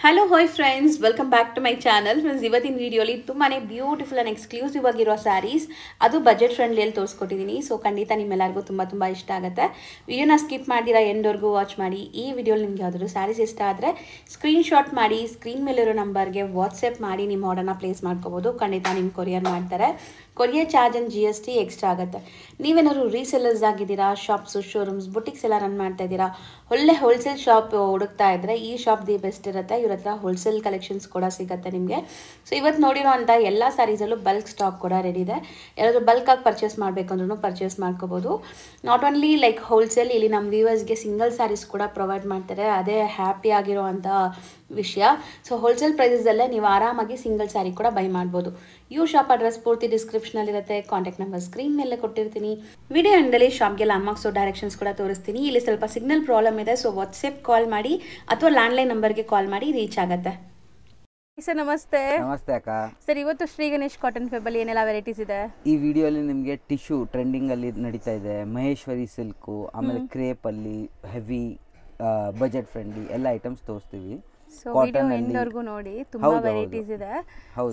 Hello hi friends, welcome back to my channel. Friends, ಇವತ್ತಿನ ವಿಡಿಯೋಲಿ ತುಂಬಾ ಬ್ಯೂಟಿಫುಲ್ ಆ್ಯಂಡ್ ಎಕ್ಸ್ಕ್ಲೂಸಿವ್ ಆಗಿರೋ ಸ್ಯಾರೀಸ್, ಅದು ಬಜೆಟ್ ಫ್ರೆಂಡ್ಲಿಯಲ್ಲಿ ತೋರಿಸ್ಕೊಟ್ಟಿದ್ದೀನಿ. ಸೊ ಖಂಡಿತ ನಿಮ್ಮೆಲ್ಲರಿಗೂ ತುಂಬ ಇಷ್ಟ ಆಗುತ್ತೆ. ವಿಡಿಯೋನ ಸ್ಕಿಪ್ ಮಾಡಿರಾ ಎಂಡ್ವರೆಗೂ ವಾಚ್ ಮಾಡಿ. ಈ ವಿಡಿಯೋಲಿ ನಿಮ್ಗೆ ಯಾವ್ದಾದ್ರು ಸ್ಯಾರೀಸ್ ಇಷ್ಟ ಆದರೆ ಸ್ಕ್ರೀನ್ಶಾಟ್ ಮಾಡಿ ಸ್ಕ್ರೀನ್ ಮೇಲಿರೋ ನಂಬರ್ಗೆ ವಾಟ್ಸಪ್ ಮಾಡಿ ನಿಮ್ಮ ಆರ್ಡರ್ನ ಪ್ಲೇಸ್ ಮಾಡ್ಕೋಬೋದು. ಖಂಡಿತ ನಿಮ್ಮ ಕೊರಿಯರ್ ಮಾಡ್ತಾರೆ. Courier charge and GST extra ಆಗುತ್ತೆ. ನೀವೇನಾದ್ರು ರೀಸೆಲ್ಲರ್ಸ್ ಆಗಿದ್ದೀರಾ, ಶಾಪ್ಸು, ಶೋರೂಮ್ಸ್, ಬುಟಿಕ್ಸ್ ಎಲ್ಲ ರನ್ ಮಾಡ್ತಾ ಇದ್ದೀರಾ, ಒಳ್ಳೆ ಹೋಲ್ಸೇಲ್ ಶಾಪ್ ಹುಡುಕ್ತಾ ಇದ್ದರೆ ಈ ಶಾಪ್ ದಿ ಬೆಸ್ಟ್ ಇರುತ್ತೆ. ಇವ್ರ ಹತ್ರ ಹೋಲ್ಸೇಲ್ ಕಲೆಕ್ಷನ್ಸ್ ಕೂಡ ಸಿಗುತ್ತೆ ನಿಮಗೆ. ಸೊ ಇವತ್ತು ನೋಡಿರೋ ಅಂಥ ಎಲ್ಲ ಸ್ಯಾರೀಸಲ್ಲೂ ಬಲ್ಕ್ ಸ್ಟಾಕ್ ಕೂಡ ರೆಡಿ ಇದೆ. ಯಾರಾದರೂ ಬಲ್ಕಾಗಿ ಪರ್ಚೇಸ್ ಮಾಡಬೇಕು ಅಂದ್ರೂ ಪರ್ಚೇಸ್ ಮಾಡ್ಕೋಬೋದು. ನಾಟ್ ಓನ್ಲಿ ಲೈಕ್ ಹೋಲ್ಸೇಲ್, ಇಲ್ಲಿ ನಮ್ಮ ವ್ಯೂವರ್ಸ್ಗೆ ಸಿಂಗಲ್ ಸ್ಯಾರೀಸ್ ಕೂಡ ಪ್ರೊವೈಡ್ ಮಾಡ್ತಾರೆ. ಅದೇ ಹ್ಯಾಪಿ ಆಗಿರೋ ಅಂಥ ವಿಷಯ. ಸೊ ಹೋಲ್ಸೇಲ್ ಪ್ರೈಸಲ್ಲೇ ನೀವು ಆರಾಮಾಗಿ ಸಿಂಗಲ್ ಸ್ಯಾರಿ ಕೂಡ ಬೈ ಮಾಡ್ಬೋದು. ಇವ್ರ ಶಾಪ್ ಅಡ್ರೆಸ್ ಪೂರ್ತಿ ಡಿಸ್ಕ್ರಿಪ್ಷನಲ್ಲಿರುತ್ತೆ. ಕಾಂಟ್ಯಾಕ್ಟ್ ನಂಬರ್ ಸ್ಕ್ರೀನ್ ಮೇಲೆ ಕೊಟ್ಟಿರ್ತೀನಿ. ವಿಡಿಯೋ ಎಂಡಲ್ಲಿ ಶಾಪ್ಗೆ ಲ್ಯಾಂಡ್ಮಾರ್ಕ್ಸು ಡೈರೆಕ್ಷನ್ಸ್ ಕೂಡ ತೋರಿಸ್ತೀನಿ. ಇಲ್ಲಿ ಸ್ವಲ್ಪ ಸಿಗ್ನಲ್ ಪ್ರಾಬ್ಲಮ್ ಇದೆ, ಸೊ ವಾಟ್ಸಪ್ ಕಾಲ್ ಮಾಡಿ ಅಥವಾ ಲ್ಯಾಂಡ್ಲೈನ್ ನಂಬರ್ಗೆ ಕಾಲ್ ಮಾಡಿ ರೀಚ್ ಆಗುತ್ತೆ. ಸರ್ ನಮಸ್ತೆ. ನಮಸ್ತೆ ಅಕ್ಕ. ಸರ್, ಇವತ್ತು ಶ್ರೀ ಗಣೇಶ್ ಕಾಟನ್ ಫೆಬಲ್ ಏನೆಲ್ಲ ವೆರೈಟೀಸ್ ಇದೆ? ಈ ವಿಡಿಯೋಲಿ ನಿಮಗೆ ಟಿಶ್ಯೂ ಟ್ರೆಂಡಿಂಗ್ ಅಲ್ಲಿ ನಡೀತಾ ಇದೆ. ಮಹೇಶ್ವರಿ ಸಿಲ್ಕು, ಆಮೇಲೆ ಕ್ರೇಪ್ ಅಲ್ಲಿ ಹೆವಿ ಬಜೆಟ್ ಫ್ರೆಂಡ್ಲಿ ಎಲ್ಲ ಐಟಮ್ಸ್ ತೋರಿಸ್ತೀವಿ. ಸೊ ವಿಡಿಯೋ ಎಂಡ್ವರೆಗೂ ನೋಡಿ, ತುಂಬಾ ವೆರೈಟೀಸ್ ಇದೆ.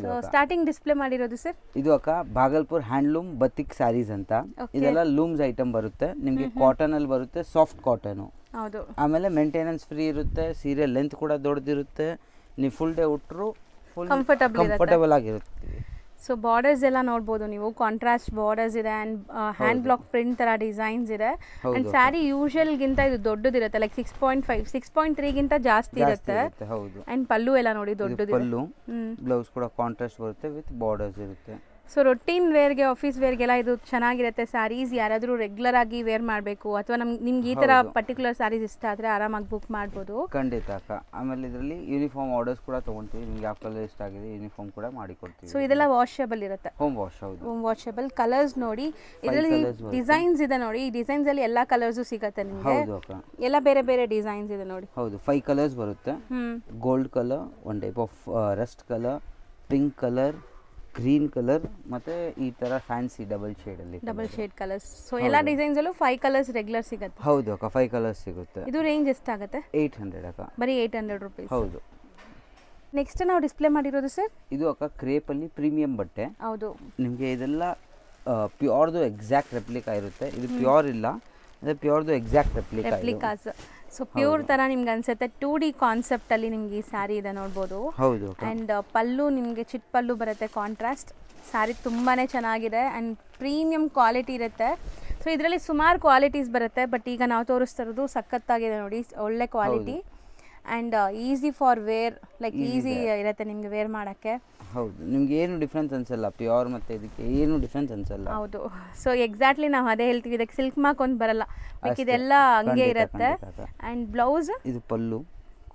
ಸೊ ಸ್ಟಾರ್ಟಿಂಗ್ ಡಿಸ್ಪ್ಲೇ ಮಾಡಿರೋದು ಸರ್, ಇದು ಅಕ್ಕ ಭಾಗಲ್ಪುರ್ ಹ್ಯಾಂಡ್ಲೂಮ್ ಬತಿಕ್ ಸ್ಯಾರೀಸ್ ಅಂತ. ಇದೆಲ್ಲ ಲೂಮ್ಸ್ ಐಟಮ್ ಬರುತ್ತೆ ನಿಮಗೆ. ಕಾಟನ್ ಅಲ್ಲಿ ಬರುತ್ತೆ, ಸಾಫ್ಟ್ ಕಾಟನ್. ಹೌದು. ಆಮೇಲೆ ಮೇಂಟೆನೆನ್ಸ್ ಫ್ರೀ ಇರುತ್ತೆ. ಸೀರೆ ಲೆಂತ್ ಕೂಡ ದೊಡ್ಡದಿರುತ್ತೆ. ನೀವು ಫುಲ್ ಡೇ ಉಟ್ಟರು ಫುಲ್ ಕಂಫರ್ಟಬಲ್ ಆಗಿರುತ್ತೆ. ಸೊ ಬಾರ್ಡರ್ಸ್ ಎಲ್ಲ ನೋಡ್ಬೋದು ನೀವು. ಕಾಂಟ್ರಾಸ್ಟ್ ಬಾರ್ಡರ್ಸ್ ಇದೆ ಆ್ಯಂಡ್ ಹ್ಯಾಂಡ್ ಬ್ಲಾಕ್ ಪ್ರಿಂಟ್ ಥರ ಡಿಸೈನ್ಸ್ ಇದೆ. ಆ್ಯಂಡ್ ಸ್ಯಾರಿ ಯೂಶಲ್ಗಿಂತ ಇದು ದೊಡ್ಡದಿರುತ್ತೆ, ಲೈಕ್ 6.5 6.3ಗಿಂತ ಜಾಸ್ತಿ ಇರುತ್ತೆ. ಆ್ಯಂಡ್ ಪಲ್ಲು ಎಲ್ಲ ನೋಡಿ ದೊಡ್ಡದು. ಪಲ್ಲು, ಬ್ಲೌಸ್ ಕೂಡ ಕಾಂಟ್ರಾಸ್ಟ್ ಬರುತ್ತೆ ವಿತ್ ಬಾರ್ಡರ್ಸ್ ಇರುತ್ತೆ. ಸೊ ರೊಟೀನ್ ವೇರ್ಗೆ, ಆಫೀಸ್ ವೇರ್ಗೆಲ್ಲ ಇದು ಚೆನ್ನಾಗಿರುತ್ತೆ ಸ್ಯಾರೀಸ್. ಯಾರಾದರೂ ರೆಗ್ಯುಲರ್ ಆಗಿ ವೇರ್ ಮಾಡಬೇಕು ಅಥವಾ ನಿಮ್ಗೆ ಈ ಥರ ಪರ್ಟಿಕ್ಯುಲರ್ ಸ್ಯಾರೀಸ್ ಇಷ್ಟ ಆದರೆ ಆರಾಮಾಗಿ ಬುಕ್ ಮಾಡ್ಬೋದು. ಖಂಡಿತ ಅಕ್ಕ. ಆಮೇಲೆ ಇದರಲ್ಲಿ ಯೂನಿಫಾರ್ಮ್ ಆರ್ಡರ್ಸ್ ಕೂಡ ತೊಗೊಳ್ತೀವಿ. ನಿಮ್ಗೆ ಯಾವ ಕಲರ್ ಇಷ್ಟ ಆಗಿದೆ ಯೂನಿಫಾರ್ಮ್ ಕೂಡ ಮಾಡಿ ಕೊಡ್ತೀವಿ. ಸೊ ಇದೆಲ್ಲ ವಾಷಬಲ್ ಇರುತ್ತೆ. Home wash. ಹೌದು, ಹೋಮ್ ವಾಷಬಲ್. ಕಲರ್ಸ್ ನೋಡಿ, ಇದರಲ್ಲಿ ಡಿಸೈನ್ಸ್ ಇದೆ ನೋಡಿ. ಈ ಡಿಸೈನ್ಸ್ ಅಲ್ಲಿ ಎಲ್ಲ ಕಲರ್ಸು ಸಿಗುತ್ತೆ ನಿಮಗೆ. ಎಲ್ಲ ಬೇರೆ ಬೇರೆ ಡಿಸೈನ್ಸ್ ಇದೆ ನೋಡಿ. ಹೌದು, 5 ಕಲರ್ಸ್ ಬರುತ್ತೆ. Gold colour, one type of Rust colour, pink colour, green colour, ಮತ್ತೆ ಈ ತರ fancy double shade colours. So ಎಲ್ಲ ಡಿಸೈನ್ಸ್ ಅಲ್ಲೂ 5 ಕಲರ್ಸ್ ರೆಗ್ಯುಲರ್ ಸಿಗುತ್ತೆ. ಹೌದು ಅಕ್ಕ, 5 ಕಲರ್ಸ್ ಸಿಗುತ್ತೆ. ಇದು ರೇಂಜ್ ಎಷ್ಟಾಗುತ್ತೆ? 800 ಅಕ್ಕ. ಬರೀ 800 ರೂಪೀಸ್. ಹೌದು. ನೆಕ್ಸ್ಟ್ ನಾವು ಡಿಸ್ಪ್ಲೇ ಮಾಡಿರೋದು ಸರ್, ಇದು ಅಕ್ಕ ಕ್ರೇಪ್ ಅಲ್ಲಿ ಪ್ರೀಮಿಯಂ ಬಟ್ಟೆ. ಹೌದು. ನಿಮಗೆ ಇದೆಲ್ಲ ಪ್ಯೂರ್ದು ಎಕ್ಸಾಕ್ಟ್ ರೆಪ್ಲಿಕಾ ಇರುತ್ತೆ. ಇದು ಪ್ಯೂರ್ ಇಲ್ಲ, ಅದೇ ಪ್ಯೂರ್ದು ಎಕ್ಸಾಕ್ಟ್ ರೆಪ್ಲಿಕಾಸ್. ಸೊ ಪ್ಯೂರ್ ತರ ನಿಮ್ಗೆ ಅನ್ಸುತ್ತೆ. 2D ಕಾನ್ಸೆಪ್ಟ್ ಅಲ್ಲಿ ನಿಮ್ಗೆ ಈ ಸ್ಯಾರಿ ಇದೆ ನೋಡ್ಬೋದು. ಹೌದು. ಅಂಡ್ ಪಲ್ಲು ನಿಮ್ಗೆ ಚಿಟ್ ಪಲ್ಲು ಬರುತ್ತೆ, ಕಾಂಟ್ರಾಸ್ಟ್. ಸ್ಯಾರಿ ತುಂಬಾನೇ ಚೆನ್ನಾಗಿದೆ ಅಂಡ್ ಪ್ರೀಮಿಯಂ ಕ್ವಾಲಿಟಿ ಇರುತ್ತೆ. ಸೊ ಇದರಲ್ಲಿ ಸುಮಾರು ಕ್ವಾಲಿಟೀಸ್ ಬರುತ್ತೆ, ಬಟ್ ಈಗ ನಾವು ತೋರಿಸ್ತಾ ಇರೋದು ಸಖತ್ತಾಗಿದೆ ನೋಡಿ, ಒಳ್ಳೆ quality and easy for wear. Like easy ಇರುತ್ತೆ ನಿಮ್ಗೆ ವೇರ್ ಮಾಡೋಕ್ಕೆ. ಹೌದು, ನಿಮ್ಗೆ ಏನು ಡಿಫ್ರೆನ್ಸ್ ಅನ್ಸಲ್ಲ. ಪ್ಯೂರ್ ಮತ್ತೆ ಇದಕ್ಕೆ ಏನು ಡಿಫ್ರೆನ್ಸ್ ಅನ್ಸಲ್ಲ. ಹೌದು. ಸೊ ಎಕ್ಸಾಕ್ಟ್ಲಿ ನಾವು ಅದೇ ಹೇಳ್ತೀವಿ, ಇದಕ್ಕೆ ಸಿಲ್ಕ್ ಮಾರ್ಕ್ ಒಂದು ಬರಲ್ಲ, ಇದೆಲ್ಲ ಹಂಗೆ ಇರುತ್ತೆ. ಆ್ಯಂಡ್ ಬ್ಲೌಸ್, ಇದು ಪಲ್ಲು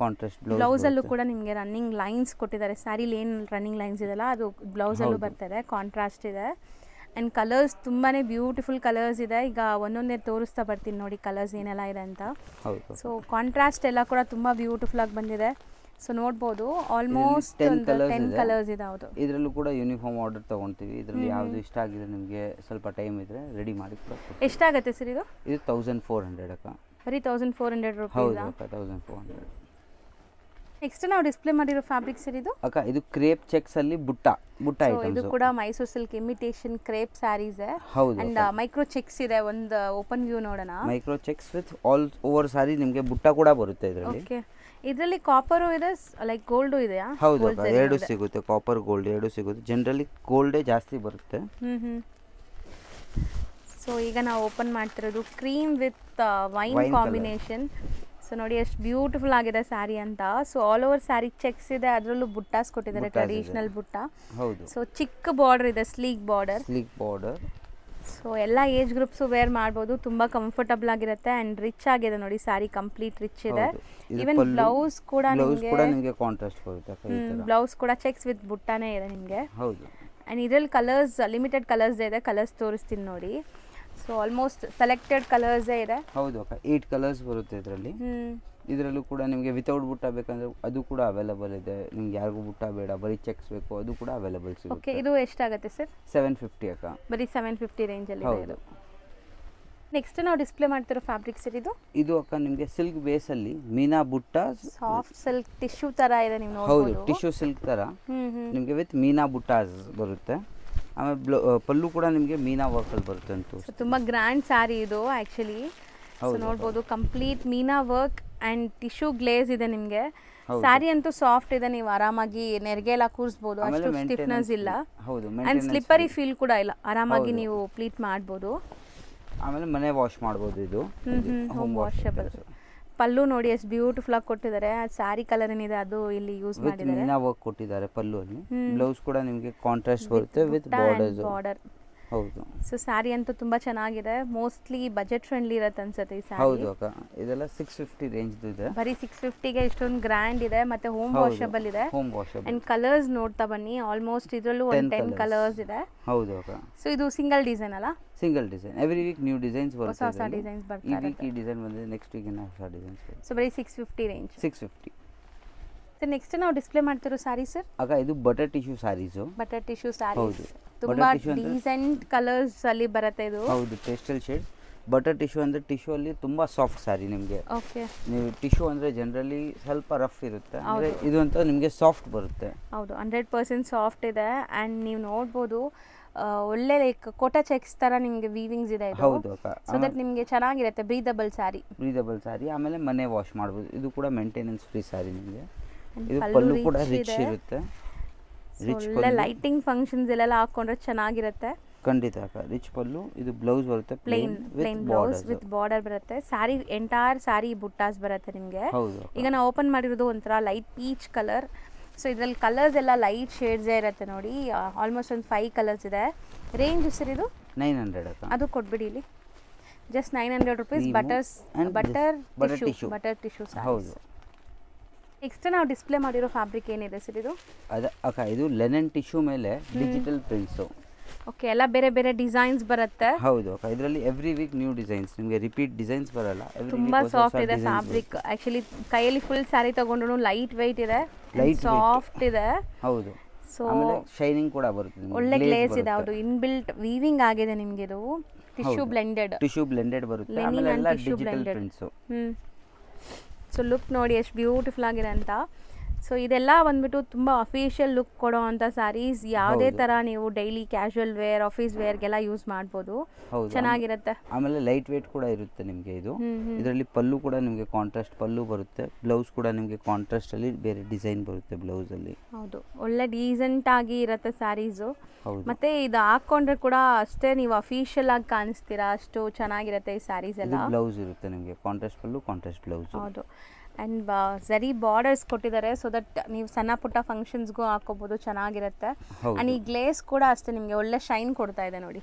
ಕಾಂಟ್ರಾಸ್ಟ್ ಬ್ಲೌಸ್ ಅಲ್ಲೂ ಕೂಡ ನಿಮಗೆ ರನ್ನಿಂಗ್ ಲೈನ್ಸ್ ಕೊಟ್ಟಿದ್ದಾರೆ. ಸ್ಯಾರಿಲಿ ಏನು ರನ್ನಿಂಗ್ ಲೈನ್ಸ್ ಇದೆಲ್ಲ ಅದು ಬ್ಲೌಸಲ್ಲೂ ಬರ್ತಾರೆ, ಕಾಂಟ್ರಾಸ್ಟ್ ಇದೆ. ಆ್ಯಂಡ್ ಕಲರ್ಸ್ ತುಂಬಾ ಬ್ಯೂಟಿಫುಲ್ ಕಲರ್ಸ್ ಇದೆ. ಈಗ ಒಂದೊಂದೇ ತೋರಿಸ್ತಾ ಬರ್ತೀನಿ ನೋಡಿ ಕಲರ್ಸ್ ಏನೆಲ್ಲ ಇದೆ ಅಂತ. ಸೊ ಕಾಂಟ್ರಾಸ್ಟ್ ಎಲ್ಲ ಕೂಡ ತುಂಬ ಬ್ಯೂಟಿಫುಲ್ ಆಗಿ ಬಂದಿದೆ. ಸೊ ನೋಡ್ಬೋದು, ಆಲ್ಮೋಸ್ಟ್ 10 ಕಲರ್ಸ್ ಇದೆ. ಹೌದು. ಇದರಲ್ಲೂ ಕೂಡ ಯೂನಿಫಾರ್ಮ್ ಆರ್ಡರ್ ತಗೊಂತೀವಿ. ಇದರಲ್ಲಿ ಯಾವುದು ಇಷ್ಟ ಆಗಿದೆ ನಿಮಗೆ ಸ್ವಲ್ಪ ಟೈಮ್ ಇದ್ರೆ ರೆಡಿ ಮಾಡಿ ಕೊಡ್ತೀವಿ. ಎಷ್ಟಾಗುತ್ತೆ ಸರ್ ಇದು? 1400 ಅಕ್ಕ. ಬರೀ 1400 ರೂಪೀಸ್. ಹೌದು ಅಕ್ಕ, 1400. ನೆಕ್ಸ್ಟ್ ನಾವು ಡಿಸ್ಪ್ಲೇ ಮಾಡಿರೋ ಫ್ಯಾಬ್ರಿಕ್ ಸರ್ ಇದು ಅಕ್ಕ, ಇದು ಕ್ರೇಪ್ ಚೆಕ್ಸ್ ಅಲ್ಲಿ ಬುಟ್ಟ ಐಟಮ್ಸ್. ಇದು ಕೂಡ Mysuru silk imitation crepe saris. ಹೌದು. ಅಂಡ್ ಮೈಕ್ರೋ ಚೆಕ್ಸ್ ಇದೆ. ಒಂದು ಓಪನ್ ವ್ಯೂ ನೋಡೋಣ. Micro checks with all over sari ನಿಮಗೆ ಬುಟ್ಟ ಕೂಡ ಬರುತ್ತೆ ಇದರಲ್ಲಿ. ಓಕೆ. ಇದರಲ್ಲಿ ಕಾಪರು ಇದೆ, ಲೈಕ್ ಗೋಲ್ಡು ಇದೆಯಾ? ಹೌದು, ಎರಡು ಸಿಗುತ್ತೆ. ಕಾಪರ್ ಗೋಲ್ಡ್ ಎರಡು ಸಿಗುತ್ತೆ. ಜನರಲಿ ಗೋಲ್ಡೇ ಜಾಸ್ತಿ ಬರುತ್ತೆ. ಸೊ ಈಗ ನಾವು ಓಪನ್ ಮಾಡ್ತಿರೋದು cream with wine combination. So ನೋಡಿ ಎಷ್ಟು ಬ್ಯೂಟಿಫುಲ್ ಆಗಿದೆ ಸ್ಯಾರಿ ಅಂತ. So all over saree checks ಇದೆ, ಅದರಲ್ಲೂ ಬುಟ್ಟಾಸ್ ಕೊಟ್ಟಿದ್ದಾರೆ, ಟ್ರೆಡಿಷನಲ್ ಬುಟ್ಟ. ಹೌದು. ಸೊ ಚಿಕ್ಕ ಬಾರ್ಡರ್ ಇದೆ, ಸ್ಲೀಕ್ ಬಾರ್ಡರ್. ಸೊ ಎಲ್ಲ ಏಜ್ ಗ್ರೂಪ್ಸು ವೇರ್ ಮಾಡ್ಬೋದು, ತುಂಬ ಕಂಫರ್ಟಬಲ್ ಆಗಿರುತ್ತೆ ಆ್ಯಂಡ್ ರಿಚ್ ಆಗಿದೆ ನೋಡಿ ಸ್ಯಾರಿ. ಕಂಪ್ಲೀಟ್ ರಿಚ್ ಇದೆ. ಈವನ್ ಬ್ಲೌಸ್ ಕೂಡ ನಿಮಗೆ ಕಾಂಟ್ರಾಸ್ಟ್ ಬರುತ್ತೆ. ಬ್ಲೌಸ್ ಕೂಡ ಚೆಕ್ಸ್ ವಿತ್ ಬುಟ್ಟಾನೇ ಇದೆ ನಿಮಗೆ. ಹೌದು. ಆ್ಯಂಡ್ ಇದರಲ್ಲಿ ಕಲರ್ಸ್ ಲಿಮಿಟೆಡ್ ಕಲರ್ಸ್ ಇದೆ. ಕಲರ್ಸ್ ತೋರಿಸ್ತೀನಿ ನೋಡಿ. ಸೊ ಆಲ್ಮೋಸ್ಟ್ ಸೆಲೆಕ್ಟೆಡ್ ಕಲರ್ಸೇ ಇದೆ. ಹೌದು ಅಕ್ಕ, 8 ಕಲರ್ಸ್ ಬರುತ್ತೆ ಇದರಲ್ಲಿ. ಇದರಲ್ಲೂ ಕೂಡ ನಿಮಗೆ ವಿತೌಟ್ ಬುಟ್ಟ ಬೇಕಂದ್ರೆ ಅದು ಕೂಡ ಅವೈಲೇಬಲ್ ಇದೆ. ನಿಮ್ಗೆ ಯಾರಿಗೂ ಬುಟ್ಟ ಬೇಡ, ಬರೀ ಚೆಕ್ಸ್ ಬೇಕು, ಅದು ಕೂಡ ಅವೈಲೇಬಲ್ ಸಿಗುತ್ತೆ. ಓಕೆ. ಇದು ಎಷ್ಟಾಗುತ್ತೆ ಸರ್? 750 ಅಕ್ಕ. ಬರೀ 750 ರೇಂಜಲ್ಲಿ ಇದೆ ಇದು. ನೆಕ್ಸ್ಟ್ ನಾವು ಡಿಸ್ಪ್ಲೇ ಮಾಡ್ತಿರೋ ಫ್ಯಾಬ್ರಿಕ್ ಸರ್ ಇದು ಅಕ್ಕ ನಿಮಗೆ ಸಿಲ್ಕ್ ಬೇಸ್ ಅಲ್ಲಿ ಮೀನಾ ಬುಟ್ಟ ಸಾಫ್ಟ್ ಸಿಲ್ಕ್ ಟಿಶ್ಯೂ ತರ ಇದೆ ನೀವು ಹೌದು ನೋಡಬಹುದು. ಟಿಶ್ಯೂ ಸಿಲ್ಕ್ ತರ ನಿಮಗೆ ವಿತ್ ಮೀನಾ ಬುಟ್ಟಾಸ್ ಬರುತ್ತೆ. ಆಮೇಲೆ ಪಲ್ಲು ಕೂಡ ನಿಮಗೆ ಮೀನಾ ವರ್ಕ್ ಅಲ್ಲಿ ಬರುತ್ತೆ ಅಂತ. ತುಂಬಾ ಗ್ರ್ಯಾಂಡ್ ಸ್ಯಾರಿ ಇದು ಆಕ್ಚುಲಿ. ಸೊ ನೋಡಬಹುದು complete Meena work and tissue glaze ಇದೆ ನಿಮಗೆ. ಸ್ಯಾರಿ ಅಂತೂ ಸಾಫ್ಟ್ ಇದೆ, ನೀವು ಆರಾಮಾಗಿ ನೆರಿಗೆ ಎಲ್ಲ ಕೂರಿಸಬಹುದು, ಅಷ್ಟು ಸ್ಟಿಫ್ನೆಸ್ ಇಲ್ಲ. ಹೌದು ಅಂಡ್ ಸ್ಲಿಪ್ಪರಿ ಫೀಲ್ ಕೂಡ ಇಲ್ಲ, ಆರಾಮಾಗಿ ನೀವು ಪ್ಲೀಟ್ ಮಾಡಬಹುದು. ಆಮೇಲೆ ಮನೆ ವಾಶ್ ಮಾಡಬಹುದು. ಇದು ಹೋಮ್ ವಾಷಬಲ್. ಪಲ್ಲು ನೋಡಿ ಎಷ್ಟು ಬ್ಯೂಟಿಫುಲ್ ಆಗಿ ಕೊಟ್ಟಿದ್ದಾರೆ. ಸ್ಯಾರಿ ಕಲರ್ ಏನಿದೆ ಅದು ಇಲ್ಲಿ ಯೂಸ್ ಮಾಡಿದ್ದಾರೆ. ಮೀನಾ ವರ್ಕ್ ಕೊಟ್ಟಿದ್ದಾರೆ ಪಲ್ಲು ಅಲ್ಲಿ. ಬ್ಲೌಸ್ ಕೂಡ ನಿಮಗೆ ಕಾಂಟ್ರಾಸ್ಟ್ ಬರುತ್ತೆ ವಿತ್ ಬಾರ್ಡರ್. ಹೌದು. ಸೊ ಸ್ಯಾರಿ ಅಂತೂ ತುಂಬಾ ಚೆನ್ನಾಗಿದೆ. ಮೋಸ್ಟ್ಲಿ ಬಜೆಟ್ ಫ್ರೆಂಡ್ಲಿ ಇರುತ್ತೆ ಅನ್ಸುತ್ತೆ ಈ ಸ್ಯಾರಿ. ಹೌದು ಅಕ್ಕ, ಇದೆಲ್ಲ 650 ರೇಂಜ್ ಇದೆ. ಬರೀ 650 ಗೆ ಇಷ್ಟೊಂದು ಗ್ರ್ಯಾಂಡ್ ಇದೆ, ಮತ್ತೆ ಹೋಮ್ ವಾಷಬಲ್ ಇದೆ. Home washable. ಅಂಡ್ ಕಲರ್ಸ್ ನೋಡ್ತಾ ಬನ್ನಿ, ಆಲ್ಮೋಸ್ಟ್ ಇದರಲ್ಲೂ ಒಂದು 10 ಕಲರ್ಸ್ ಇದೆ. ಹೌದು ಅಕ್ಕ. ಸೊ ಇದು ಸಿಂಗಲ್ ಡಿಸೈನ್ ಅಲ್ಲ? Single design. Every week new designs ಬರುತ್ತೆ. ಹೊಸ ಡಿಸೈನ್ಸ್ ಬರ್ತಾ ಈ ವೀಕ್ ಈ ಡಿಸೈನ್ ಬಂದಿದೆ, ನೆಕ್ಸ್ಟ್ ವೀಕ್ ಇನ್ನ ಹೊಸ ಡಿಸೈನ್ಸ್ ಬರುತ್ತೆ. ಸೊ ಬರೀ 650 ರೇಂಜ್. 650. ಸೊ ನೆಕ್ಸ್ಟ್ ನಾವು ಡಿಸ್ಪ್ಲೇ ಮಾಡ್ತಿರೋ ಸ್ಯಾರಿ ಸರ್ ಅಕ್ಕ ಇದು butter tissue sarees. Butter tissue sarees ತುಂಬಾ ಡೀಸೆಂಟ್ ಕಲರ್ಸ್ ಅಲ್ಲಿ ಬರುತ್ತೆ ಇದು. ಹೌದು, ಪೇಸ್ಟಲ್ ಶೇಡ್. ಬಟರ್ ಟಿಶ್ಯೂ ಅಂದ್ರೆ ಟಿಶ್ಯೂ ಅಲ್ಲಿ ತುಂಬಾ ಸಾಫ್ಟ್ ಸ್ಯಾರಿ ನಿಮಗೆ. ಓಕೆ. ನೀವು ಟಿಶ್ಯೂ ಅಂದ್ರೆ ಜನರಲಿ ಸ್ವಲ್ಪ ರಫ್ ಇರುತ್ತೆ, ಅಂದ್ರೆ ಇದು ಅಂತ ನಿಮಗೆ ಸಾಫ್ಟ್ ಬರುತ್ತೆ. ಹೌದು, 100% ಸಾಫ್ಟ್ ಇದೆ. ಅಂಡ್ ನೀವು ನೋಡಬಹುದು ಒಳ್ಳೆ ಲೈಕ್ ಕೋಟಾ ಚೆಕ್ಸ್ ತರ ನಿಮಗೆ ವೀವಿಂಗ್ಸ್ ಇದೆ ಇದು. ಹೌದು ಅಕ್ಕ. ಸೊ ದಟ್ ನಿಮಗೆ ಚೆನ್ನಾಗಿರುತ್ತೆ. ಬ್ರೀದಬಲ್ ಸ್ಯಾರಿ. ಆಮೇಲೆ ಮನೆ ವಾಶ್ ಮಾಡಬಹುದು. ಇದು ಕೂಡ ಮೇಂಟೆನೆನ್ಸ್ ಫ್ರೀ ಸ್ಯಾರಿ ನಿಮಗೆ. ಇದು ಪಲ್ಲು ಕೂಡ ರಿಚ್ ಇರುತ್ತೆ. ಒಳ್ಳೆ ಲೈಟಿಂಗ್ ಫಂಕ್ಷನ್ಸ್ ಎಲ್ಲ ಹಾಕೊಂಡ್ರೆ ಚೆನ್ನಾಗಿರುತ್ತೆ. ಖಂಡಿತ ಅಕ್ಕ. ರಿಚ್ ಪಲ್ಲು. ಇದು ಬ್ಲೌಸ್ ಬರುತ್ತೆ ಪ್ಲೇನ್ ಬ್ಲೌಸ್ ವಿತ್ ಬಾರ್ಡರ್ ಬರುತ್ತೆ. ಸ್ಯಾರಿ ಎಂಟೈರ್ ಸ್ಯಾರಿ ಬುಟ್ಟಾಸ್ ಬರುತ್ತೆ ನಿಮಗೆ. ಈಗ ನಾವು ಓಪನ್ ಮಾಡಿರೋದು ಒಂಥರ ಲೈಟ್ ಪೀಚ್ ಕಲರ್. ಸೊ ಇದರಲ್ಲಿ ಕಲರ್ಸ್ ಎಲ್ಲ ಲೈಟ್ ಶೇಡ್ಸ್ ಇರುತ್ತೆ ನೋಡಿ. ಆಲ್ಮೋಸ್ಟ್ ಒಂದು 5 ಕಲರ್ಸ್ ಇದೆ. ರೇಂಜ್ ಸರ್ ಇದು 900 ಅಕ್ಕ. ಅದು ಕೊಟ್ಬಿಡಿ ಇಲ್ಲಿ. Just 900 rupees. Butter tissue. ಹೌದು. ನೆಕ್ಸ್ಟ್ ನಾವು ಡಿಸ್ಪ್ಲೇ ಮಾಡಿರೋ ಫ್ಯಾಬ್ರಿಕ್ ಏನಿದೆ ಸರ್ ಇದು? ಅಕ್ಕ ಇದು ಲೆನನ್ ಟಿಶ್ಯೂ ಮೇಲೆ ಡಿಜಿಟಲ್ ಪ್ರಿಂಟ್ಸ್. ಓಕೆ, ಎಲ್ಲ ಬೇರೆ ಬೇರೆ ಡಿಸೈನ್ಸ್ ಬರುತ್ತೆ. ಹೌದು ಅಕ್ಕ. ಇದರಲ್ಲಿ ಎವ್ರಿ ವೀಕ್ ನ್ಯೂ ಡಿಸೈನ್ಸ್, ನಿಮಗೆ ರಿಪೀಟ್ ಡಿಸೈನ್ಸ್ ಬರಲ್ಲ. ತುಂಬಾ ಸಾಫ್ಟ್ ಇದೆ ಫ್ಯಾಬ್ರಿಕ್. ಆಕ್ಚುಲಿ ಕೈಯಲ್ಲಿ ಫುಲ್ ಸ್ಯಾರಿ ತಗೊಂಡ್ರು ಲೈಟ್ ವೆಯ್ಟ್ ಇದೆ, ಸಾಫ್ಟ್ ಇದೆ. ಹೌದು. ಸೊ ಆಮೇಲೆ ಶೈನಿಂಗ್ ಕೂಡ ಬರುತ್ತೆ. ಒಳ್ಳೆ ಗ್ಲೇಸ್ ಇದೆ. ಹೌದು, ಇನ್ಬಿಲ್ಟ್ ವೀವಿಂಗ್ ಆಗಿದೆ ನಿಮಗೆ. ಇದು ಟಿಶ್ಯೂ ಬ್ಲೆಂಡೆಡ್ ಬರುತ್ತೆ. ಆಮೇಲೆ ಎಲ್ಲ ಡಿಜಿಟಲ್ ಪ್ರಿಂಟ್ಸ್. ಸೊ ಲುಕ್ ನೋಡಿ ಎಷ್ಟು ಬ್ಯೂಟಿಫುಲ್ ಆಗಿದೆ ಅಂತ. ಸೊ ಇದೆಲ್ಲ ಬಂದ್ಬಿಟ್ಟು ತುಂಬ ಅಫಿಷಿಯಲ್ ಲುಕ್ ಕೊಡೋ ಅಂಥ ಸ್ಯಾರೀಸ್. ಯಾವುದೇ ಥರ ನೀವು ಡೈಲಿ ಕ್ಯಾಶುವಲ್ ವೇರ್, ಆಫೀಸ್ ವೇರ್ಗೆಲ್ಲ ಯೂಸ್ ಮಾಡ್ಬೋದು. ಚೆನ್ನಾಗಿರುತ್ತೆ. ಆಮೇಲೆ ಲೈಟ್ ವೇಟ್ ಕೂಡ ಇರುತ್ತೆ ನಿಮಗೆ. ಇದು ಇದರಲ್ಲಿ ಪಲ್ಲು ಕೂಡ ನಿಮಗೆ ಕಾಂಟ್ರಾಸ್ಟ್ ಪಲ್ಲು ಬರುತ್ತೆ. ಬ್ಲೌಸ್ ಕೂಡ ನಿಮಗೆ ಕಾಂಟ್ರಾಸ್ಟ್ ಅಲ್ಲಿ ಬೇರೆ ಡಿಸೈನ್ ಬರುತ್ತೆ ಬ್ಲೌಸ್ ಅಲ್ಲಿ. ಹೌದು, ಒಳ್ಳೆ ಡೀಸೆಂಟ್ ಆಗಿ ಇರುತ್ತೆ ಸ್ಯಾರೀಸು. ಮತ್ತೆ ಇದು ಹಾಕೊಂಡ್ರೆ ಕೂಡ ಅಷ್ಟೇ ನೀವು ಅಫಿಷಿಯಲ್ ಆಗಿ ಕಾಣಿಸ್ತೀರಾ, ಅಷ್ಟು ಚೆನ್ನಾಗಿರುತ್ತೆ ಈ ಸ್ಯಾರೀಸ್ ಎಲ್ಲ. ಬ್ಲೌಸ್ ಇರುತ್ತೆ ನಿಮಗೆ ಕಾಂಟ್ರಾಸ್ಟ್ ಪಲ್ಲು, ಕಾಂಟ್ರಾಸ್ಟ್ ಬ್ಲೌಸ್. ಹೌದು. ಆ್ಯಂಡ್ ಝರಿ ಬಾರ್ಡರ್ಸ್ ಕೊಟ್ಟಿದ್ದಾರೆ, ಸೊ ದಟ್ ನೀವು ಸಣ್ಣ ಪುಟ್ಟ ಫಂಕ್ಷನ್ಸ್ಗೂ ಹಾಕೋಬಹುದು, ಚೆನ್ನಾಗಿರುತ್ತೆ. ಆ್ಯಂಡ್ ಈ ಗ್ಲೇಸ್ ಕೂಡ ಅಷ್ಟೇ ನಿಮಗೆ ಒಳ್ಳೆ ಶೈನ್ ಕೊಡ್ತಾ ಇದೆ ನೋಡಿ.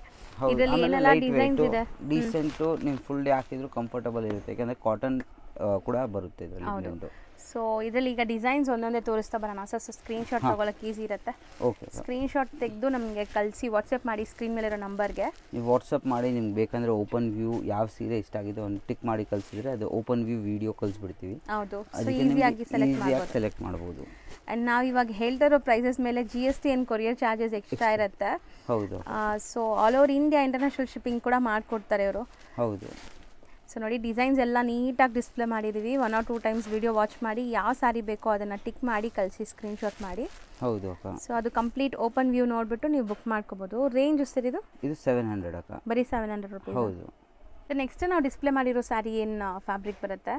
ಇದರಲ್ಲಿ ಏನೆಲ್ಲ ಡಿಸೈನ್ಸ್ ಇದೆ. ಡೀಸೆಂಟು, ನೀವು ಫುಲ್ ಡೇ ಹಾಕಿದ್ರು ಕಂಫರ್ಟಬಲ್ ಇರುತ್ತೆ, ಯಾಕಂದರೆ ಕಾಟನ್ ಕೂಡ ಬರುತ್ತೆ ಇದರಲ್ಲಿ. ಸೊ ಇದರಲ್ಲಿ ಈಗ ಡಿಸೈನ್ಸ್ ಒಂದೊಂದೇ ತೋರಿಸ್ತಾ ಬರೋಣ. ಸೊ ಸ್ಕ್ರೀನ್ ಶಾಟ್ ತೊಗೊಳಕ್ಕೆ ಈಸಿ ಇರುತ್ತೆ. ಓಕೆ, ಸ್ಕ್ರೀನ್ ಶಾಟ್ ತೆಗೆದು ನಮಗೆ ಕಳಿಸಿ ವಾಟ್ಸಪ್ ಮಾಡಿ ಸ್ಕ್ರೀನ್ ಮೇಲಿರೋ ನಂಬರ್ಗೆ. ನೀವು ವಾಟ್ಸಪ್ ಮಾಡಿ ನಿಮ್ಗೆ ಬೇಕಂದರೆ ಓಪನ್ ವ್ಯೂ ಯಾವ ಸೀರೆ ಇಷ್ಟ ಆಗಿದೆ ಒಂದು ಟಿಕ್ ಮಾಡಿ ಕಳಿಸಿದ್ರೆ ಅದು ಓಪನ್ ವ್ಯೂ ವಿಡಿಯೋ ಕಳಿಸ್ಬಿಡ್ತೀವಿ. ಹೌದು, ಸೊ ಈಸಿಯಾಗಿ ಸೆಲೆಕ್ಟ್ ಮಾಡ್ಬೋದು. ಆ್ಯಂಡ್ ನಾವು ಇವಾಗ ಹೇಳ್ತಾ ಇರೋ ಪ್ರೈಸಸ್ ಮೇಲೆ GST and courier charges extra ಇರುತ್ತೆ. ಹೌದು. So all over India international shipping ಕೂಡ ಮಾಡಿಕೊಡ್ತಾರೆ ಇವರು. ಹೌದು. ಸೊ ನೋಡಿ ಡಿಸೈನ್ಸ್ ಎಲ್ಲ ನೀಟಾಗಿ ಡಿಸ್ಪ್ಲೇ ಮಾಡಿದ್ದೀವಿ. 1 or 2 ಟೈಮ್ಸ್ ವಿಡಿಯೋ ವಾಚ್ ಮಾಡಿ ಯಾವ ಸ್ಯಾರಿ ಬೇಕೋ ಅದನ್ನು ಟಿಕ್ ಮಾಡಿ ಕಳಿಸಿ ಸ್ಕ್ರೀನ್ ಶಾಟ್ ಮಾಡಿ. ಹೌದು. ಸೊ ಅದು ಕಂಪ್ಲೀಟ್ ಓಪನ್ ವ್ಯೂ ನೋಡಿಬಿಟ್ಟು ನೀವು ಬುಕ್ ಮಾಡ್ಕೋಬೋದು. ರೇಂಜ್ ಸರ್ ಇದು 700 ಅಕ್ಕ. ಬರೀ 700 ರೂಪೀಸ್. ಹೌದು. ನೆಕ್ಸ್ಟ್ ನಾವು ಡಿಸ್ಪ್ಲೇ ಮಾಡಿರೋ ಸ್ಯಾರಿ ಏನು ಫ್ಯಾಬ್ರಿಕ್ ಬರುತ್ತೆ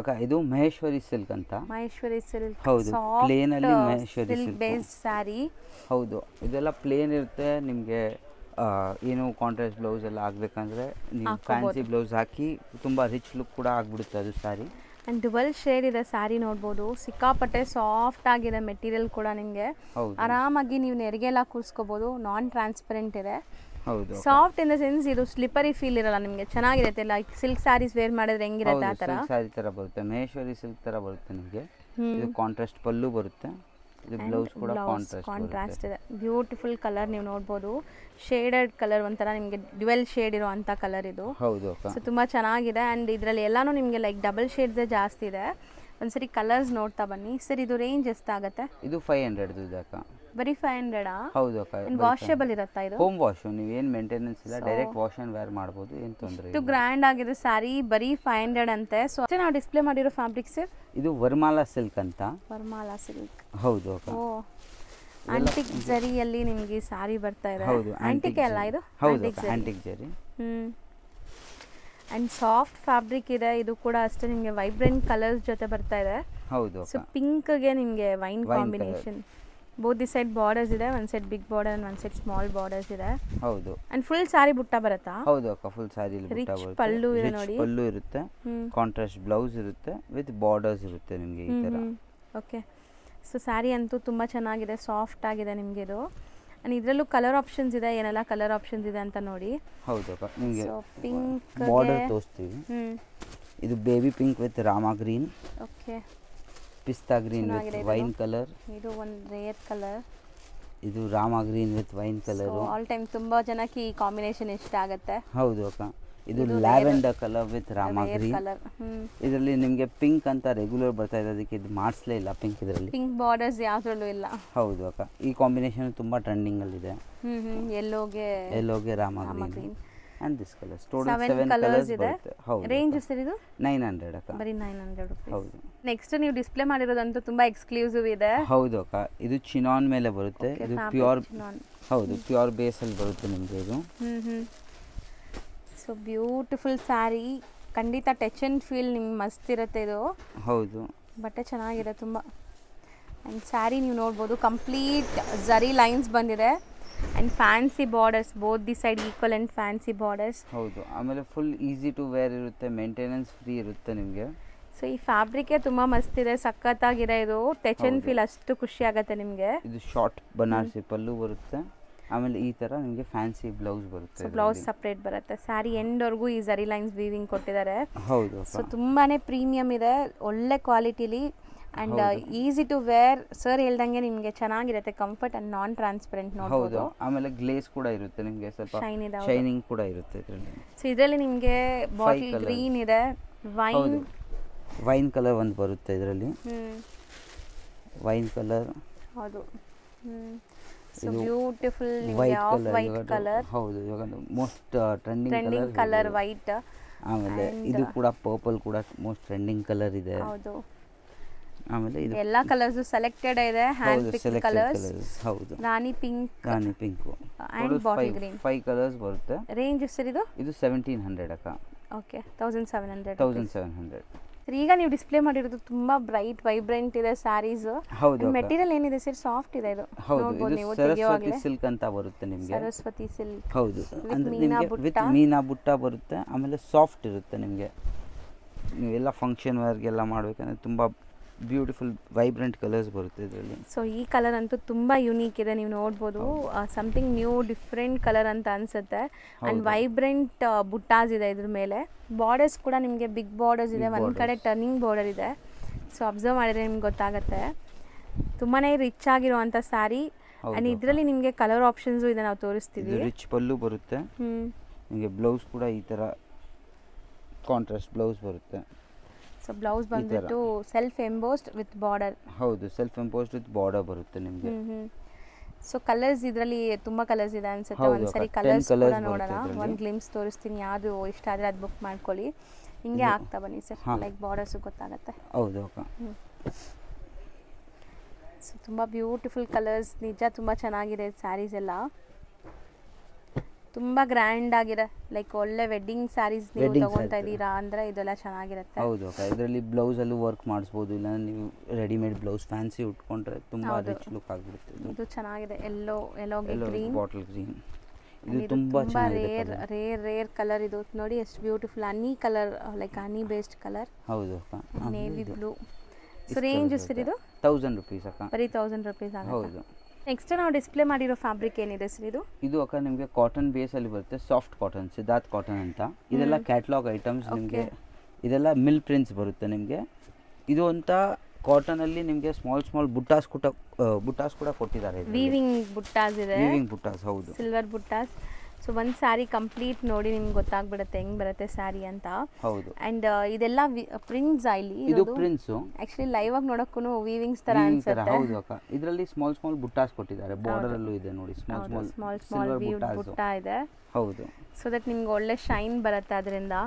ಅಕ್ಕ? ಇದು ಮಹೇಶ್ವರಿ ಸಿಲ್ಕ್ ಅಂತ. ಮಹೇಶ್ವರಿ ಸಿಲ್ಕ್. ಹೌದು, ಪ್ಲೇನ್ ಅಲ್ಲಿ ಮಹೇಶ್ವರಿ ಸಿಲ್ಕ್ ಬೇಸ್ಡ್ ಸ್ಯಾರಿ. ಹೌದು, ಇದೆಲ್ಲ ಪ್ಲೇನ್ ಇರುತ್ತೆ. ನಿಮಗೆ ಏನು ಕಾಂಟ್ರಾಸ್ಟ್ ಬ್ಲೌಸ್ ಎಲ್ಲ ಆಗಬೇಕಂದ್ರೆ ನೀವು ಫ್ಯಾನ್ಸಿ ಬ್ಲೌಸ್ ಹಾಕಿ ತುಂಬ ರಿಚ್ ಲುಕ್ ಕೂಡ ಆಗಿಬಿಡುತ್ತೆ ಅದು ಸ್ಯಾರಿ. ಆ್ಯಂಡ್ ಡುಬಲ್ ಶೇಡ್ ಇದೆ ಸ್ಯಾರಿ ನೋಡ್ಬೋದು. ಸಿಕ್ಕಾಪಟ್ಟೆ ಸಾಫ್ಟ್ ಆಗಿದೆ ಮೆಟೀರಿಯಲ್ ಕೂಡ. ನಿಮಗೆ ಆರಾಮಾಗಿ ನೀವು ನೆರಿಗೆಲ್ಲ ಕೂರಿಸ್ಕೋಬೋದು. ನಾನ್ ಟ್ರಾನ್ಸ್ಪರೆಂಟ್ ಇದೆ. ಹೌದು. ಸಾಫ್ಟ್ ಇನ್ ದ ಸೆನ್ಸ್ ಇದು ಸ್ಲಿಪ್ಪರಿ ಫೀಲ್ ಇರಲ್ಲ ನಿಮಗೆ, ಚೆನ್ನಾಗಿರುತ್ತೆ. ಲೈಕ್ ಸಿಲ್ಕ್ ಸ್ಯಾರೀಸ್ ವೇರ್ ಮಾಡಿದ್ರೆ ಹೆಂಗಿರುತ್ತೆ ಆ ಥರ ಸ್ಯಾರಿ ಥರ ಬರುತ್ತೆ. ಮಹೇಶ್ವರಿ ಸಿಲ್ಕ್ ಥರ ಬರುತ್ತೆ ನಿಮಗೆ. ಇದು ಕಾಂಟ್ರಾಸ್ಟ್ ಪಲ್ಲು ಬರುತ್ತೆ. ಇದು ಬ್ಲೌಸ್ ಕೂಡ ಕಾಂಟ್ರಾಸ್ಟ್ ಇದೆ. ಬ್ಯೂಟಿಫುಲ್ ಕಲರ್ ನೀವು ನೋಡ್ಬೋದು. ಶೇಡೆಡ್ ಕಲರ್, ಒಂಥರ ನಿಮಗೆ ಡ್ಯುವೆಲ್ ಶೇಡ್ ಇರೋ ಅಂಥ ಕಲರ್ ಇದು. ಹೌದು. ಸೊ ತುಂಬ ಚೆನ್ನಾಗಿದೆ. ಆ್ಯಂಡ್ ಇದರಲ್ಲಿ ಎಲ್ಲಾನು ನಿಮಗೆ ಲೈಕ್ ಡಬಲ್ ಶೇಡ್ಸೇ ಜಾಸ್ತಿ ಇದೆ. ಒಂದ್ಸರಿ ಕಲರ್ಸ್ ನೋಡ್ತಾ ಬನ್ನಿ. ಸರ್ ಇದು ರೇಂಜ್ ಎಷ್ಟಾಗುತ್ತೆ? ಇದು 500 ಇದೆ ಅಕ್ಕ. ಬರೀ 500 ಹೌದು ಅಕ್ಕ. ವಾಷೇಬಲ್ ಇರುತ್ತಾ ಇದು? ಹೋಮ್ ವಾಶ್, ನೀವು ಏನು ಮೇಂಟೆನೆನ್ಸ್ ಇಲ್ಲ, ಡೈರೆಕ್ಟ್ ವಾಶ್ ಅಂಡ್ ವೇರ್ ಮಾಡ್ಬೋದು, ಏನು ತೊಂದರೆ ಇಲ್ಲ. ಇದು ಗ್ರ್ಯಾಂಡ್ ಆಗಿದೆ ಸ್ಯಾರಿ, ಬರೀ 500 ಅಂತೆ. ಸೊ ನಾವು ಡಿಸ್ಪ್ಲೇ ಮಾಡಿರೋ ಫ್ಯಾಬ್ರಿಕ್ ಸರ್ ಇದು ವರ್ಮಾಲಾ ಸಿಲ್ಕ್ ಅಂತ. ವರ್ಮಾಲಾ ಸಿಲ್ಕ್. ಹೌದು ಅಕ್ಕ. ಓ ಆಂಟಿಕ್ ಜರಿಯಲ್ಲಿ ನಿಮಗೆ ಸ್ಯಾರಿ ಬರ್ತಾ ಇದೆ. ಹೌದು, ಆಂಟಿಕ್ ಅಲ್ಲ ಇದು? ಹೌದು ಆಂಟಿಕ್ ಜರಿ. ಅಂಡ್ ಸಾಫ್ಟ್ ಫ್ಯಾಬ್ರಿಕ್ ಇದೆ. ಇದು ಕೂಡ ಅಷ್ಟೇ ನಿಮಗೆ ವೈಬ್ರೆಂಟ್ ಕಲರ್ಸ್ ಜೊತೆ ಬರ್ತಾ ಇದೆ. ಹೌದು. ಸೊ ಪಿಂಕ್ಗೆ ನಿಮಗೆ wine combination. Both the side borders ಇದೆ, ಒಂದು ಸೈಡ್ ಬಿಗ್ ಬಾರ್ಡರ್ ಅಂಡ್ ಒಂದು ಸೈಡ್ ಸ್ಮಾಲ್ ಬಾರ್ಡರ್ಸ್ ಇದೆ. ಹೌದು. ಅಂಡ್ ಫುಲ್ ಸಾರಿ ಬುಟ್ಟ ಬರುತ್ತಾ? ಹೌದು ಅಕ್ಕ, ಫುಲ್ ಸಾರಿ ಬುಟ್ಟ ಬರುತ್ತೆ. ಪಲ್ಲು ಇದೆ ನೋಡಿ. ಪಲ್ಲು ಇರುತ್ತೆ, ಕಾಂಟ್ರಾಸ್ಟ್ ಬ್ಲೌಸ್ ಇರುತ್ತೆ, ವಿತ್ ಬಾರ್ಡರ್ಸ್ ಇರುತ್ತೆ ನಿಮಗೆ ಈ ತರ. ಓಕೆ. ಸೊ ಸ್ಯಾರಿ ಅಂತೂ ತುಂಬ ಚೆನ್ನಾಗಿದೆ, ಸಾಫ್ಟ್ ಆಗಿದೆ ನಿಮಗೆ ಇದು. ಅಂಡ್ ಇದರಲ್ಲೂ ಕಲರ್ ಆಪ್ಷನ್ಸ್ ಇದೆ, ಏನೆಲ್ಲ ಕಲರ್ ಆಪ್ಷನ್ಸ್ ಇದೆ ಅಂತ ನೋಡಿ. ಹೌದು ಅಕ್ಕ, ನಿಮಗೆ ಪಿಂಕ್ ಬಾರ್ಡರ್ ತೋರಿಸ್ತೀವಿ. ಇದು baby pink with Rama green. Okay. Pista green with wine colour. ಇದು ಒಂದು ರೇರ್ ಕಲರ್. ಇದು Rama green with wine colour. All time ತುಂಬಾ ಜನಕ್ಕೆ ಈ ಕಾಂಬಿನೇಷನ್ ಇಷ್ಟ ಆಗುತ್ತೆ. ಹೌದು ಅಕ್ಕ. ಇದು lavender colour with Rama green. ಇದರಲ್ಲಿ ನಿಮಗೆ ಪಿಂಕ್ ಅಂತ ರೆಗ್ಯುಲರ್ ಬರ್ತಾ ಇದೆ, ಅದಕ್ಕೆ ಇದು ಮಾಡಿಸ್ಲೇ ಇಲ್ಲ ಪಿಂಕ್. ಇದರಲ್ಲಿ ಪಿಂಕ್ ಬಾರ್ಡರ್ಸ್ ಯಾವ್ದ್ರಲ್ಲೂ ಇಲ್ಲ. ಹೌದು ಅಕ್ಕ, ಈ ಕಾಂಬಿನೇಷನ್ ತುಂಬಾ ಟ್ರೆಂಡಿಂಗ್ ಅಲ್ಲಿ ಇದೆ. ಯೆಲ್ಲೋಗೆ Rama green and this colors. Total 7 colors ಇದೆ. ಹೌದು. ರೇಂಜ್ ಸರ್ ಇದು 900 ಅಕ್ಕ. ಬರಿ 900 ರೂಪಾಯಿ. ಹೌದು. ನೆಕ್ಸ್ಟ್ ನೀವು ಡಿಸ್ಪ್ಲೇ ಮಾಡಿರೋದಂತೂ ತುಂಬಾ ಎಕ್ಸ್ಕ್ಲೂಸಿವ್ ಇದೆ. ಹೌದು ಅಕ್ಕ, ಇದು ಚಿನಾನ್ ಮೇಲೆ ಬರುತ್ತೆ. ಇದು ಪ್ಯೂರ್. ಹೌದು, ಪ್ಯೂರ್ ಬೇಸ್ ಅಲ್ಲಿ ಬರುತ್ತೆ ನಿಮಗೆ ಇದು. ಸೊ ಬ್ಯೂಟಿಫುಲ್ ಸ್ಯಾರಿ, ಖಂಡಿತ ಟಚ್ ಅಂಡ್ ಫೀಲ್ ನಿಮ್ಗೆ ಮಸ್ತ್ ಇರುತ್ತೆ ಇದು. ಹೌದು, ಬಟ್ಟೆ ಚೆನ್ನಾಗಿದೆ ತುಂಬ. ಆ್ಯಂಡ್ ಸ್ಯಾರಿ ನೀವು ನೋಡ್ಬೋದು, ಕಂಪ್ಲೀಟ್ ಝರಿ ಲೈನ್ಸ್ ಬಂದಿದೆ and fancy borders, both the side equal and fancy borders. ಹೌದು, ಆಮೇಲೆ ಫುಲ್ ಈಸಿ ಟು ವೇರ್ ಇರುತ್ತೆ, ಮೇಂಟೆನೆನ್ಸ್ ಫ್ರೀ ಇರುತ್ತೆ ನಿಮಗೆ. ಸೊ ಈ ಫ್ಯಾಬ್ರಿಕೇ ತುಂಬ ಮಸ್ತ್ ಇದೆ, ಸಖತ್ತಾಗಿದೆ ಇದು. ಟಚ್ ಅಂಡ್ ಫೀಲ್ ಅಷ್ಟು ಖುಷಿ ಆಗುತ್ತೆ ನಿಮಗೆ. ಇದು ಶಾರ್ಟ್ ಬನಾರಸಿ ಪಲ್ಲು ಬರುತ್ತೆ, ಆಮೇಲೆ ಈ ಥರ ನಿಮಗೆ ಫ್ಯಾನ್ಸಿ ಬ್ಲೌಸ್ ಬರುತ್ತೆ. ಸೊ ಬ್ಲೌಸ್ ಸಪ್ರೇಟ್ ಬರುತ್ತೆ. ಸ್ಯಾರಿ ಎಂಡ್ವರೆಗೂ ಈ ಝರಿ ಲೈನ್ಸ್ ವೀವಿಂಗ್ ಕೊಟ್ಟಿದ್ದಾರೆ. ಹೌದು. ಸೊ ತುಂಬಾ ಪ್ರೀಮಿಯಮ್ ಇದೆ, ಒಳ್ಳೆ ಕ್ವಾಲಿಟಿಲಿ and easy to wear. Sir ಹೇಳ್ದಂಗೆ ನಿಮಗೆ ಚೆನ್ನಾಗಿರುತ್ತೆ, ಕಂಫರ್ಟ್ ಆ್ಯಂಡ್ ನಾನ್ ಟ್ರಾನ್ಸ್ಪರೆಂಟ್ ನೋಡ್ಬೋದು. ಆಮೇಲೆ ಗ್ಲೇಸ್ ಕೂಡ ಇರುತ್ತೆ ನಿಮಗೆ, ಸ್ವಲ್ಪ ಶೈನಿಂಗ್ ಕೂಡ ಇರುತ್ತೆ ಇದರಲ್ಲಿ. ಸೊ ಇದರಲ್ಲಿ ನಿಮಗೆ ಬಾಟಲ್ ಗ್ರೀನ್ ಇದೆ, ವೈನ್ ಕಲರ್ ಒಂದು ಬರುತ್ತೆ ಇದರಲ್ಲಿ. Wine colour. ಹೌದು. ಸೊ ಬ್ಯೂಟಿಫುಲ್ ನಿಮಗೆ ಆಫ್ ವೈಟ್ ಕಲರ್. ಹೌದು, ಇವಾಗ ಮೋಸ್ಟ್ ಟ್ರೆಂಡಿಂಗ್ ಕಲರ್ ವೈಟ್. ಆಮೇಲೆ ಇದು ಕೂಡ ಪರ್ಪಲ್ ಕೂಡ ಮೋಸ್ಟ್ ಟ್ರೆಂಡಿಂಗ್ ಕಲರ್ ಇದೆ. ಹೌದು. ಆಮೇಲೆ ಇದು ಎಲ್ಲಾ ಕಲರ್ಸ್ ಸೆಲೆಕ್ಟೆಡ್ ಇದೆ, ಹ್ಯಾಂಡ್ ಪಿಕ್ ಕಲರ್ಸ್. ಹೌದು, rani pink and bottle green. 5 colours ಬರುತ್ತೆ. ರೇಂಜ್ ಸರ್ ಇದು 1700 ಅಕ್ಕ. ಓಕೆ, 1700. ಈಗ ನೀವು ಡಿಸ್ಪ್ಲೇ ಮಾಡಿರೋದು ತುಂಬಾ ಬ್ರೈಟ್ ವೈಬ್ರೆಂಟ್ ಇದೆ ಸ್ಯಾರೀಸ್. ಹೌದು. ಮೆಟೀರಿಯಲ್ ಏನಿದೆ ಸರ್? ಸಾಫ್ಟ್ ಇದೆ ಇದು. ಹೌದು, ನೀವು ಸರಸ್ವತಿ ಸಿಲ್ಕ್ ಅಂತ ಬರುತ್ತೆ ನಿಮಗೆ. ಸರಸ್ವತಿ ಸಿಲ್ಕ್. ಹೌದು, ವಿತ್ ಮೀನಾ ಬುಟ್ಟ ಬರುತ್ತೆ, ಆಮೇಲೆ ಸಾಫ್ಟ್ ಇರುತ್ತೆ ನಿಮಗೆ. ನೀವೆಲ್ಲ ಫಂಕ್ಷನ್ ವೇರ್ಗೆಲ್ಲ ಮಾಡಬೇಕಂದ್ರೆ ತುಂಬಾ ಬ್ಯೂಟಿಫುಲ್ ವೈಬ್ರೆಂಟ್ ಕಲರ್ಸ್ ಬರುತ್ತೆ ಇದರಲ್ಲಿ. ಸೊ ಈ ಕಲರ್ ಅಂತೂ ತುಂಬ ಯೂನಿಕ್ ಇದೆ, ನೀವು ನೋಡ್ಬೋದು. ಸಮಥಿಂಗ್ ನ್ಯೂ ಡಿಫ್ರೆಂಟ್ ಕಲರ್ ಅಂತ ಅನಿಸುತ್ತೆ. ಆ್ಯಂಡ್ ವೈಬ್ರೆಂಟ್ ಬುಟ್ಟಾಸ್ ಇದೆ ಇದ್ರ ಮೇಲೆ. ಬಾರ್ಡರ್ಸ್ ಕೂಡ ನಿಮಗೆ ಬಿಗ್ ಬಾರ್ಡರ್ಸ್ ಇದೆ, ಒಂದು ಕಡೆ ಟರ್ನಿಂಗ್ ಬಾರ್ಡರ್ ಇದೆ. ಸೊ ಅಬ್ಸರ್ವ್ ಮಾಡಿದ್ರೆ ನಿಮ್ಗೆ ಗೊತ್ತಾಗುತ್ತೆ. ತುಂಬಾ ರಿಚ್ ಆಗಿರುವಂಥ ಸ್ಯಾರಿ. ಆ್ಯಂಡ್ ಇದರಲ್ಲಿ ನಿಮಗೆ ಕಲರ್ ಆಪ್ಷನ್ಸು ಇದೆ, ನಾವು ತೋರಿಸ್ತೀವಿ. ರಿಚ್ ಪಲ್ಲು ಬರುತ್ತೆ ನಿಮಗೆ. ಬ್ಲೌಸ್ ಕೂಡ ಈ ಥರ ಕಾಂಟ್ರಾಸ್ಟ್ ಬ್ಲೌಸ್ ಬರುತ್ತೆ. ಸೊ ಬ್ಲೌಸ್ ಬಂದ್ಬಿಟ್ಟು ಸೆಲ್ಫ್ ಎಂಬೋಸ್ಡ್ ವಿತ್ ಬಾರ್ಡರ್. ಹೌದು, ಸೆಲ್ಫ್ ಎಂಬೋಸ್ಡ್ ವಿತ್ ಬಾರ್ಡರ್ ಬರುತ್ತೆ ನಿಮಗೆ. ಸೊ ಕಲರ್ಸ್ ಇದರಲ್ಲಿ ತುಂಬ ಕಲರ್ಸ್ ಇದೆ ಅನ್ಸುತ್ತೆ. ಒಂದ್ಸರಿ ಕಲರ್ಸ್ ಕೂಡ ನೋಡೋಣ, ಒಂದು ಗ್ಲಿಮ್ಸ್ ತೋರಿಸ್ತೀನಿ. ಯಾವುದು ಇಷ್ಟ ಆದರೆ ಅದು ಬುಕ್ ಮಾಡ್ಕೊಳ್ಳಿ. ಹಿಂಗೆ ಆಗ್ತಾ ಬನ್ನಿ ಸರ್, ಲೈಕ್ ಬಾರ್ಡರ್ಸು ಗೊತ್ತಾಗುತ್ತೆ. ಹೌದು. ಸೊ ತುಂಬ ಬ್ಯೂಟಿಫುಲ್ ಕಲರ್ಸ್, ನಿಜ ತುಂಬ ಚೆನ್ನಾಗಿದೆ ಸ್ಯಾರೀಸ್ ಎಲ್ಲ. ತುಂಬ ಗ್ರ್ಯಾಂಡ್ ಆಗಿದೆ, ಲೈಕ್ ಒಳ್ಳೆ ವೆಡ್ಡಿಂಗ್ ಸ್ಯಾರೀಸ್ ನೀವು ತಗೊಂತಾ ಇದ್ದೀರಾ ಅಂದರೆ ಇದೆಲ್ಲ ಚೆನ್ನಾಗಿರುತ್ತೆ. ಹೌದು, ಇದರಲ್ಲಿ ಬ್ಲೌಸ್ ಅಲ್ಲೂ ವರ್ಕ್ ಮಾಡಿಸ್ಬೋದು, ಇಲ್ಲ ನೀವು ರೆಡಿಮೇಡ್ ಬ್ಲೌಸ್ ಫ್ಯಾನ್ಸಿ ಉಟ್ಕೊಂಡ್ರೆ ತುಂಬ ರಿಚ್ ಲುಕ್ ಆಗಿಬಿಡುತ್ತೆ. ಇದು ಚೆನ್ನಾಗಿದೆ, ಯೆಲ್ಲೋಗೆ ಗ್ರೀನ್, ಬಾಟಲ್ ಗ್ರೀನ್. ಇದು ತುಂಬ ರೇರ್ ಕಲರ್. ಇದು ನೋಡಿ ಎಷ್ಟು ಬ್ಯೂಟಿಫುಲ್ ಹನಿ ಕಲರ್, ಲೈಕ್ ಹನಿ ಬೇಸ್ಡ್ ಕಲರ್. ಹೌದು, navy blue. So range sir ಇದು 1000 ರೂಪೀಸ್ ಅಕ್ಕ. ಬರೀ 1000 ರೂಪೀಸ್ ಆಗುತ್ತೆ. ಹೌದು. ನೆಕ್ಸ್ಟ್ ನಾವು ಡಿಸ್ಪ್ಲೇ ಮಾಡಿರೋ ಫ್ಯಾಬ್ರಿಕ್ ಏನಿದೆ ಸರ್ ಇದು? ಇದು ಅಕ್ಕ ನಿಮಗೆ ಕಾಟನ್ ಬೇಸಲ್ಲಿ ಬರುತ್ತೆ, ಸಾಫ್ಟ್ ಕಾಟನ್, ಸಿದ್ಧಾರ್ಥ್ ಕಾಟನ್ ಅಂತ. ಇದೆಲ್ಲ ಕ್ಯಾಟ್ಲಾಗ್ ಐಟಮ್ಸ್ ನಿಮಗೆ. ಇದೆಲ್ಲ ಮಿಲ್ ಪ್ರಿಂಟ್ಸ್ ಬರುತ್ತೆ ನಿಮಗೆ. ಇದು ಅಂತ ಕಾಟನಲ್ಲಿ ನಿಮಗೆ ಸ್ಮಾಲ್ ಬುಟ್ಟಾಸ್ ಕೂಡ ಕೊಟ್ಟಿದ್ದಾರೆ. ವೀವಿಂಗ್ ಬುಟ್ಟಾಸ್ ಇದೆ. ವೀವಿಂಗ್ ಬುಟ್ಟಾಸ್, ಹೌದು. ಸಿಲ್ವರ್ ಬುಟ್ಟಾಸ್. ಸೊ ಒಂದು ಸ್ಯಾರಿ ಕಂಪ್ಲೀಟ್ ನೋಡಿ ನಿಮ್ಗೆ ಗೊತ್ತಾಗ್ಬಿಡುತ್ತೆ ಹೆಂಗ್ ಬರುತ್ತೆ ಸ್ಯಾರಿ ಅಂತ. ಹೌದು. ಅಂಡ್ ಇದೆಲ್ಲ ಪ್ರಿಂಟ್ಸ್ ಇಲ್ಲಿ ಇದು ಪ್ರಿಂಟ್ಸ್ ಆಕ್ಚುಲಿ ಲೈವ್ ಆಗಿ ನೋಡಕ್ಕೂ ವೀವಿಂಗ್ಸ್ ತರ ಅನ್ಸುತ್ತೆ. ಹೌದು ಅಕ್ಕ, ಇದರಲ್ಲಿ ಸ್ಮಾಲ್ ಬುಟ್ಟಾಸ್ ಕೊಟ್ಟಿದ್ದಾರೆ, ಬಾರ್ಡರ್ ಅಲ್ಲೂ ಇದೆ ನೋಡಿ, ಸ್ಮಾಲ್ ಬುಟ್ಟ ಇದೆ. ಹೌದು. ಸೊ ದಟ್ ನಿಮ್ಗೆ ಒಳ್ಳೆ ಶೈನ್ ಬರುತ್ತೆ ಅದರಿಂದ.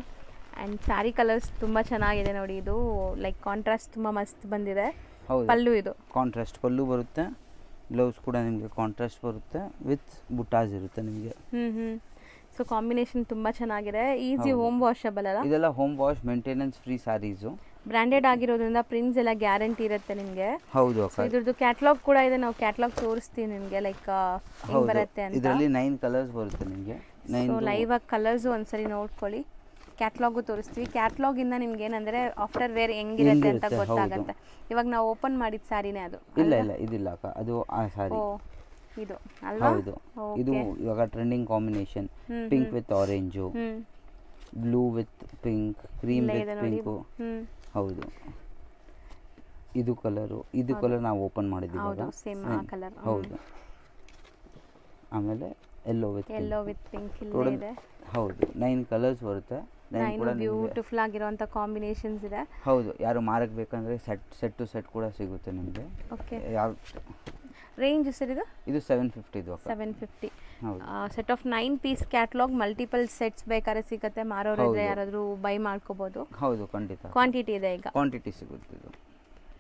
ಅಂಡ್ ಸ್ಯಾರಿ ಕಲರ್ಸ್ ತುಂಬಾ ಚೆನ್ನಾಗಿದೆ ನೋಡಿ, ಇದು ಲೈಕ್ ಕಾಂಟ್ರಾಸ್ಟ್ ತುಂಬಾ ಮಸ್ತ್ ಬಂದಿದೆ. ಪಲ್ಲು ಇದು ಕಾಂಟ್ರಾಸ್ಟ್ ಪಲ್ಲು ಬರುತ್ತೆ, ಬ್ಲೌಸ್ ಕೂಡ ನಿಮಗೆ ಕಾಂಟ್ರಾಸ್ಟ್ ಬರುತ್ತೆ ವಿತ್ ಬುಟ್ಟಾಸ್ ಇರುತ್ತೆ ನಿಮಗೆ. ಸೊ ಕಾಂಬಿನೇಷನ್ ತುಂಬಾ ಚೆನ್ನಾಗಿದೆ. ಈಸಿ ಹೋಮ್ ವಾಷಬಲ್ ಅಲ್ಲ, ಇದೆಲ್ಲ home wash maintenance free sarees, branded ಆಗಿರೋದ್ರಿಂದ ಪ್ರಿಂಟ್ಸ್ ಎಲ್ಲ ಗ್ಯಾರಂಟಿ ಇರುತ್ತೆ ನಿಮಗೆ. ಹೌದು ಅಕ್ಕ. ಇದ್ರದ್ದು ಕ್ಯಾಟಲಾಗ್ ಕೂಡ ಇದೆ, ನಾವು ಕ್ಯಾಟಲಾಗ್ ತೋರಿಸ್ತೀವಿ ನಿಮಗೆ ಲೈಕ್ ಹೆಂಗ್ ಬರುತ್ತೆ ಅಂತ. ಇದರಲ್ಲಿ 9 ಕಲರ್ಸ್ ಬರುತ್ತೆ ನಿಮಗೆ. ಸೊ ಲೈವ್ ಆಗಿ ಕಲರ್ಸ್ ಒಂದ್ಸರಿ ನೋಡ್ಕೊಳ್ಳಿ, ಕ್ಯಾಟಲಾಗು ತೋರಿಸ್ತೀವಿ. ಕ್ಯಾಟಲಾಗ್ ಇಂದ ನಿಮ್ಗೆ ಏನಂದ್ರೆ ಆಫ್ಟರ್ ವೇರ್ ಹೆಂಗಿರುತ್ತೆ ಅಂತ ಗೊತ್ತಾಗುತ್ತೆ. ಇವಾಗ ನಾವು ಓಪನ್ ಮಾಡಿದ ಸ್ಯಾರಿನೇ ಅದು. ಇಲ್ಲ ಇದಿಲ್ಲ ಅಕ್ಕ, ಅದು ಆ ಸ್ಯಾರಿ. ಇದು ಅಲ್ವಾ? ಹೌದು. ಇದು ಇವಾಗ trending combination, pink with orange, blue with pink, cream with pink. ಹೌದು. ಇದು ಕಲರ್ ನಾವು ಓಪನ್ ಮಾಡಿದ್ದೀವಿ ಇವಾಗ. ಸೇಮ್ ಆ ಕಲರ್. ಹೌದು. ಆಮೇಲೆ ಯೆಲ್ಲೋ ವಿತ್ ಪಿಂಕ್ ಇಲ್ಲೇ ಇದೆ. ಹೌದು. 9 ಕಲರ್ಸ್ ಬರುತ್ತೆ. 9 ಬ್ಯೂಟಿಫುಲ್ ಆಗಿರುವಂತ ಕಾಂಬಿನೇಷನ್ಸ್ ಇದೆ. ಹೌದು. ಯಾರು ಮಾರಕ್ಕೆ ಬೇಕಂದ್ರೆ ಸೆಟ್ ಟು ಸೆಟ್ ಕೂಡ ಸಿಗುತ್ತೆ ನಿಮಗೆ. ಓಕೆ. ಯಾವ ರೇಂಜ್ ಸರ್ ಇದು? ಇದು 750 ಇದು. 750. ಹೌದು. Set of 9 piece catalogue, multiple sets ಬೇಕಾದ್ರೆ ಸಿಗುತ್ತೆ. ಮಾರೋರು ಇದ್ರೆ ಯಾರಾದರೂ ಬೈ ಮಾಡ್ಕೋಬಹುದು. ಹೌದು, ಖಂಡಿತ. ಕ್ವಾಂಟಿಟಿ ಇದೆ ಈಗ. ಕ್ವಾಂಟಿಟಿ ಸಿಗುತ್ತೆ ಇದು.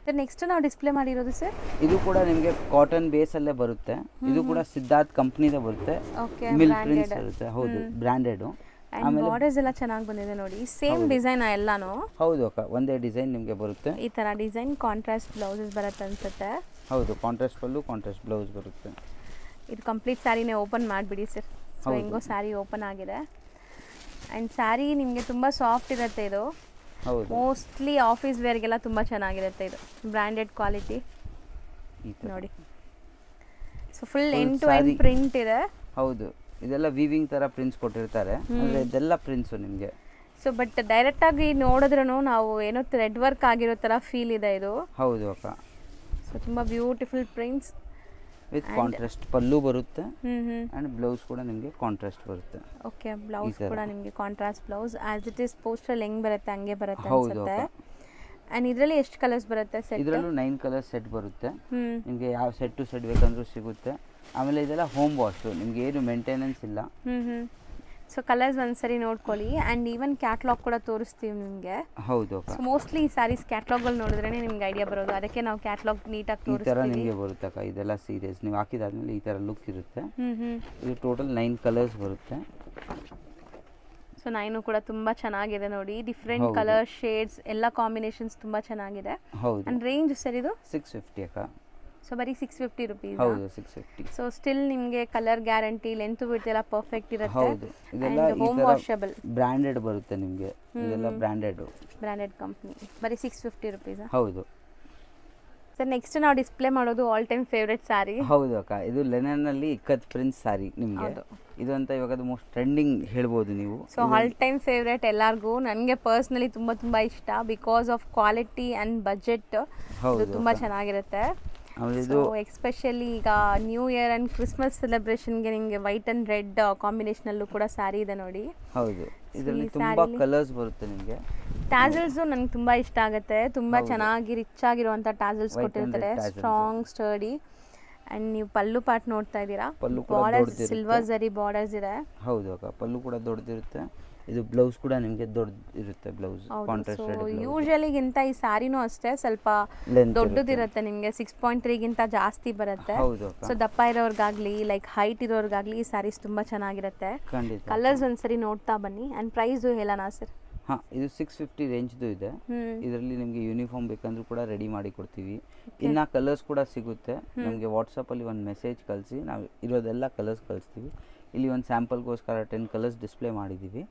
ಸರ್ ನೆಕ್ಸ್ಟ್ ನಾವು ಡಿಸ್ಪ್ಲೇ ಮಾಡಿರೋದು ಸರ್, ಇದು ಕೂಡ ನಿಮಗೆ ಕಾಟನ್ ಬೇಸ್ ಅಲ್ಲೇ ಬರುತ್ತೆ. ಇದು ಕೂಡ ಸಿದ್ಧಾರ್ಥ್ ಕಂಪನಿದ ಬರುತ್ತೆ. ಓಕೆ. ಮಿಲ್ ಪ್ರಿಂಟ್ಸ್ ಇರುತ್ತೆ. ಹೌದು, ಬ್ರಾಂಡೆಡ್. ಆಮೇಲೆ ಬಾರ್ಡರ್ಸ್ ಎಲ್ಲ ಚೆನ್ನಾಗಿ ಬಂದಿದೆ ನೋಡಿ, ಸೇಮ್ ಡಿಸೈನ್ ಎಲ್ಲಾನು. ಹೌದು ಅಕ್ಕ, ಒಂದೇ ಡಿಸೈನ್ ನಿಮಗೆ ಬರುತ್ತೆ. ಈ ತರ ಡಿಸೈನ್ ಕಾಂಟ್ರಾಸ್ಟ್ ಬ್ಲೌಸಸ್ ಬರುತ್ತೆ ಅನ್ಸುತ್ತೆ. ಹೌದು, ಕಾಂಟ್ರಾಸ್ಟ್ ಪಲ್ಲು, ಕಾಂಟ್ರಾಸ್ಟ್ ಬ್ಲೌಸ್ ಬರುತ್ತೆ. ಇದು ಕಂಪ್ಲೀಟ್ ಸ್ಯಾರಿನೇ ಓಪನ್ ಮಾಡಿಬಿಡಿ ಸರ್. ಸೊ ಹೆಂಗೋ ಸ್ಯಾರಿ ಓಪನ್ ಆಗಿದೆ. ಆ್ಯಂಡ್ ಸ್ಯಾರಿ ನಿಮಗೆ ತುಂಬ ಸಾಫ್ಟ್ ಇರುತ್ತೆ ಇದು. ಹೌದು. ಮೋಸ್ಟ್ಲಿ ಆಫೀಸ್ ವೇರ್ಗೆಲ್ಲ ತುಂಬ ಚೆನ್ನಾಗಿರುತ್ತೆ ಇದು, ಬ್ರ್ಯಾಂಡೆಡ್ ಕ್ವಾಲಿಟಿ ನೋಡಿ. So full end to end print ಇದೆ. ಹೌದು, ಇದೆಲ್ಲ ವೀವಿಂಗ್ ತರ ಪ್ರಿಂಟ್ಸ್ ಕೊಟ್ಟಿರ್ತಾರೆ, ಅಂದ್ರೆ ಇದೆಲ್ಲ ಪ್ರಿಂಟ್ಸ್ ನಿಮಗೆ. ಸೊ ಬಟ್ ಡೈರೆಕ್ಟ್ ಆಗಿ ನೋಡಿದ್ರೂ ನಾವು ಏನೋ ಥ್ರೆಡ್ ವರ್ಕ್ ಆಗಿರೋ ತರ ಫೀಲ್ ಇದೆ ಇದು. ಹೌದು ಅಕ್ಕ. ಸೊ ತುಂಬಾ ಬ್ಯೂಟಿಫುಲ್ ಪ್ರಿಂಟ್ಸ್ ವಿತ್ ಕಾಂಟ್ರಾಸ್ಟ್ ಪಲ್ಲು ಬರುತ್ತೆ. ಅಂಡ್ ಬ್ಲೌಸ್ ಕೂಡ ನಿಮಗೆ ಕಾಂಟ್ರಾಸ್ಟ್ ಬರುತ್ತೆ. ಓಕೆ, ಬ್ಲೌಸ್ ಕೂಡ ನಿಮಗೆ contrast blouse as it is poster ಹೆಂಗ್ ಬರುತ್ತೆ ಹಂಗೆ ಬರುತ್ತೆ ಅನ್ಸುತ್ತೆ. ಅಂಡ್ ಇದರಲ್ಲಿ ಎಷ್ಟು ಕಲರ್ಸ್ ಬರುತ್ತೆ ಸೆಟ್? ಇದರಲ್ಲೂ 9 ಕಲರ್ ಸೆಟ್ ಬರುತ್ತೆ ನಿಮಗೆ. ಯಾವ ಸೆಟ್ ಟು ಸೆಟ್ ಬೇಕಂದ್ರೂ ಸಿಗುತ್ತೆ. ಆಮೇಲೆ ಇದೆಲ್ಲ ಹೋಮ್ ವಾಶ್, ನಿಮಗೆ ಏನು ಮೇಂಟೆನೆನ್ಸ್ ಇಲ್ಲ. ಸೊ ಕಲರ್ಸ್ ಒಂದ್ಸರಿ ನೋಡ್ಕೊಳ್ಳಿ. ಆ್ಯಂಡ್ ಈವನ್ ಕ್ಯಾಟ್ಲಾಗ್ ಕೂಡ ತೋರಿಸ್ತೀವಿ ನಿಮಗೆ. ಹೌದು. ಸೊ ಮೋಸ್ಟ್ಲಿ ಈ ಸ್ಯಾರೀಸ್ ಕ್ಯಾಟ್ಲಾಗಲ್ಲಿ ನೋಡಿದ್ರೆ ನಿಮ್ಗೆ ಐಡಿಯಾ ಬರೋದು, ಅದಕ್ಕೆ ನಾವು ಕ್ಯಾಟ್ಲಾಗ್ ನೀಟಾಗಿ ತೋರಿಸ್ತೀವಿ. ಈ ಥರ ನಿಮಗೆ ಬರುತ್ತೆ ಅಕ್ಕ. ಇದೆಲ್ಲ ಸೀರೀಸ್ ನೀವು ಹಾಕಿದಾದ್ಮೇಲೆ ಈ ಥರ ಲುಕ್ ಇರುತ್ತೆ. ಇದು ಟೋಟಲ್ 9 ಕಲರ್ಸ್ ಬರುತ್ತೆ. ಸೊ 9 ಕೂಡ ತುಂಬ ಚೆನ್ನಾಗಿದೆ ನೋಡಿ, ಡಿಫ್ರೆಂಟ್ ಕಲರ್ ಶೇಡ್ಸ್ ಎಲ್ಲ ಕಾಂಬಿನೇಷನ್ಸ್ ತುಂಬ ಚೆನ್ನಾಗಿದೆ. ಹೌದು. ಆ್ಯಂಡ್ ರೇಂಜ್ ಸರ್ ಇದು 650 ಅಕ್ಕ. ಸೊ ಬರೀ 650 ರುಪೀಸ್. ಹೌದು, 650. ಸೊ ಸ್ಟಿಲ್ ನಿಮಗೆ ಕಲರ್ ಗ್ಯಾರಂಟಿ, ಲೆಂತ್ ವಿಡ್ತ್ ಎಲ್ಲ ಪರ್ಫೆಕ್ಟ್ ಇರುತ್ತೆ. ಹೌದು. ಇದೆಲ್ಲ ಹೋಮ್ ವಾಷಬಲ್ ಬ್ರಾಂಡೆಡ್ ಬರುತ್ತೆ ನಿಮಗೆ. ಇದೆಲ್ಲ ಬ್ರಾಂಡೆಡ್ ಕಂಪ್ನಿ. ಬರೀ 650 ರುಪೀಸ್. ಹೌದು. ಸರ್ ನೆಕ್ಸ್ಟ್ ನಾವು ಡಿಸ್ಪ್ಲೇ ಮಾಡೋದು ಆಲ್ ಟೈಮ್ ಫೇವ್ರೆಟ್ ಸ್ಯಾರಿ. ಹೌದು ಅಕ್ಕ, ಇದು ಲೆನನ್ ಅಲ್ಲಿ ಇಕ್ಕತ್ ಪ್ರಿಂಟ್ಸ್ ಸ್ಯಾರಿ ನಿಮಗೆ. ಇದು ಅಂತ ಇವಾಗ ಅದು ಮೋಸ್ಟ್ ಟ್ರೆಂಡಿಂಗ್ ಹೇಳ್ಬೋದು ನೀವು. ಸೊ ಆಲ್ ಟೈಮ್ ಫೇವ್ರೆಟ್ ಎಲ್ಲರಿಗೂ. ನನಗೆ ಪರ್ಸ್ನಲಿ ತುಂಬ ಇಷ್ಟ, because of quality and budget. ತುಂಬ ಚೆನ್ನಾಗಿರುತ್ತೆ. ಸೊ ಎಸ್ಪೆಷಲಿ ಈಗ ನ್ಯೂ ಇಯರ್ ಅಂಡ್ ಕ್ರಿಸ್ಮಸ್ ಸೆಲೆಬ್ರೇಷನ್ಗೆ ನಿಮಗೆ ವೈಟ್ ಅಂಡ್ ರೆಡ್ ಕಾಂಬಿನೇಷನಲ್ಲೂ ಕೂಡ ಸ್ಯಾರಿ ಇದೆ ನೋಡಿ. ಹೌದು, ಇದರಲ್ಲಿ ತುಂಬಾ ಕಲರ್ಸ್ ಬರುತ್ತೆ ನಿಮಗೆ. ಟ್ಯಾಸಲ್ಸು ನನಗೆ ತುಂಬ ಇಷ್ಟ ಆಗುತ್ತೆ. ತುಂಬ ಚೆನ್ನಾಗಿ ರಿಚ್ ಆಗಿರುವಂಥ ಟ್ಯಾಸಲ್ಸ್ ಕೊಟ್ಟಿರ್ತಾರೆ, ಸ್ಟ್ರಾಂಗ್ ಸ್ಟರ್ಡಿ. ಆ್ಯಂಡ್ ನೀವು ಪಲ್ಲು ಪಾರ್ಟ್ ನೋಡ್ತಾ ಇದ್ದೀರಾ, ಬಾರ್ಡರ್ಸ್ ಸಿಲ್ವರ್ ಜರಿ ಬಾರ್ಡರ್ಸ್ ಇದೆ. ಹೌದು ಅಕ್ಕ, ಪಲ್ಲು ಕೂಡ ದೊಡ್ಡದಿರುತ್ತೆ. ಇದು ಬ್ಲೌಸ್ ಕೂಡ ನಿಮಗೆ ದೊಡ್ಡ ಇರುತ್ತೆ. ಬ್ಲೌಸ್ ಕಾಂಟ್ರಾಸ್ಟ್ ಯೂಶಲಿಗಿಂತ ಈ ಸ್ಯಾರಿನೂ ಅಷ್ಟೇ ಸ್ವಲ್ಪ ದೊಡ್ಡದಿರುತ್ತೆ ನಿಮಗೆ. 6.3 ಗಿಂತ ಜಾಸ್ತಿ ಬರುತ್ತೆ. ಸೊ ದಪ್ಪ ಇರೋರ್ಗಾಗ್ಲಿ ಲೈಕ್ ಹೈಟ್ ಇರೋರ್ಗಾಗ್ಲಿ ಈ ಸ್ಯಾರೀಸ್ ತುಂಬಾ ಚೆನ್ನಾಗಿರುತ್ತೆ. ಕಲರ್ಸ್ ಒಂದ್ಸರಿ ನೋಡ್ತಾ ಬನ್ನಿ. ಅಂಡ್ ಪ್ರೈಸ್ ಹೇಳೋಣ ಸರ್? ಇದು 650 ರೇಂಜ್ದು ಇದೆ. ಇದರಲ್ಲಿ ನಿಮಗೆ ಯೂನಿಫಾರ್ಮ್ ಬೇಕಂದ್ರೂ ಕೂಡ ರೆಡಿ ಮಾಡಿ ಕೊಡ್ತೀವಿ. ಇನ್ನ ಕಲರ್ಸ್ ಕೂಡ ಸಿಗುತ್ತೆ. ನಮಗೆ ವಾಟ್ಸಪ್ ಅಲ್ಲಿ ಒಂದು ಮೆಸೇಜ್ ಕಳಿಸಿ, ನಾವು ಇರೋದೆಲ್ಲ ಕಲರ್ಸ್ ಕಳಿಸ್ತೀವಿ. ಇಲ್ಲಿ ಒಂದು ಸ್ಯಾಂಪಲ್ಗೋಸ್ಕರ 10 ಕಲರ್ಸ್ ಡಿಸ್ಪ್ಲೇ ಮಾಡಿದ್ದೀವಿ.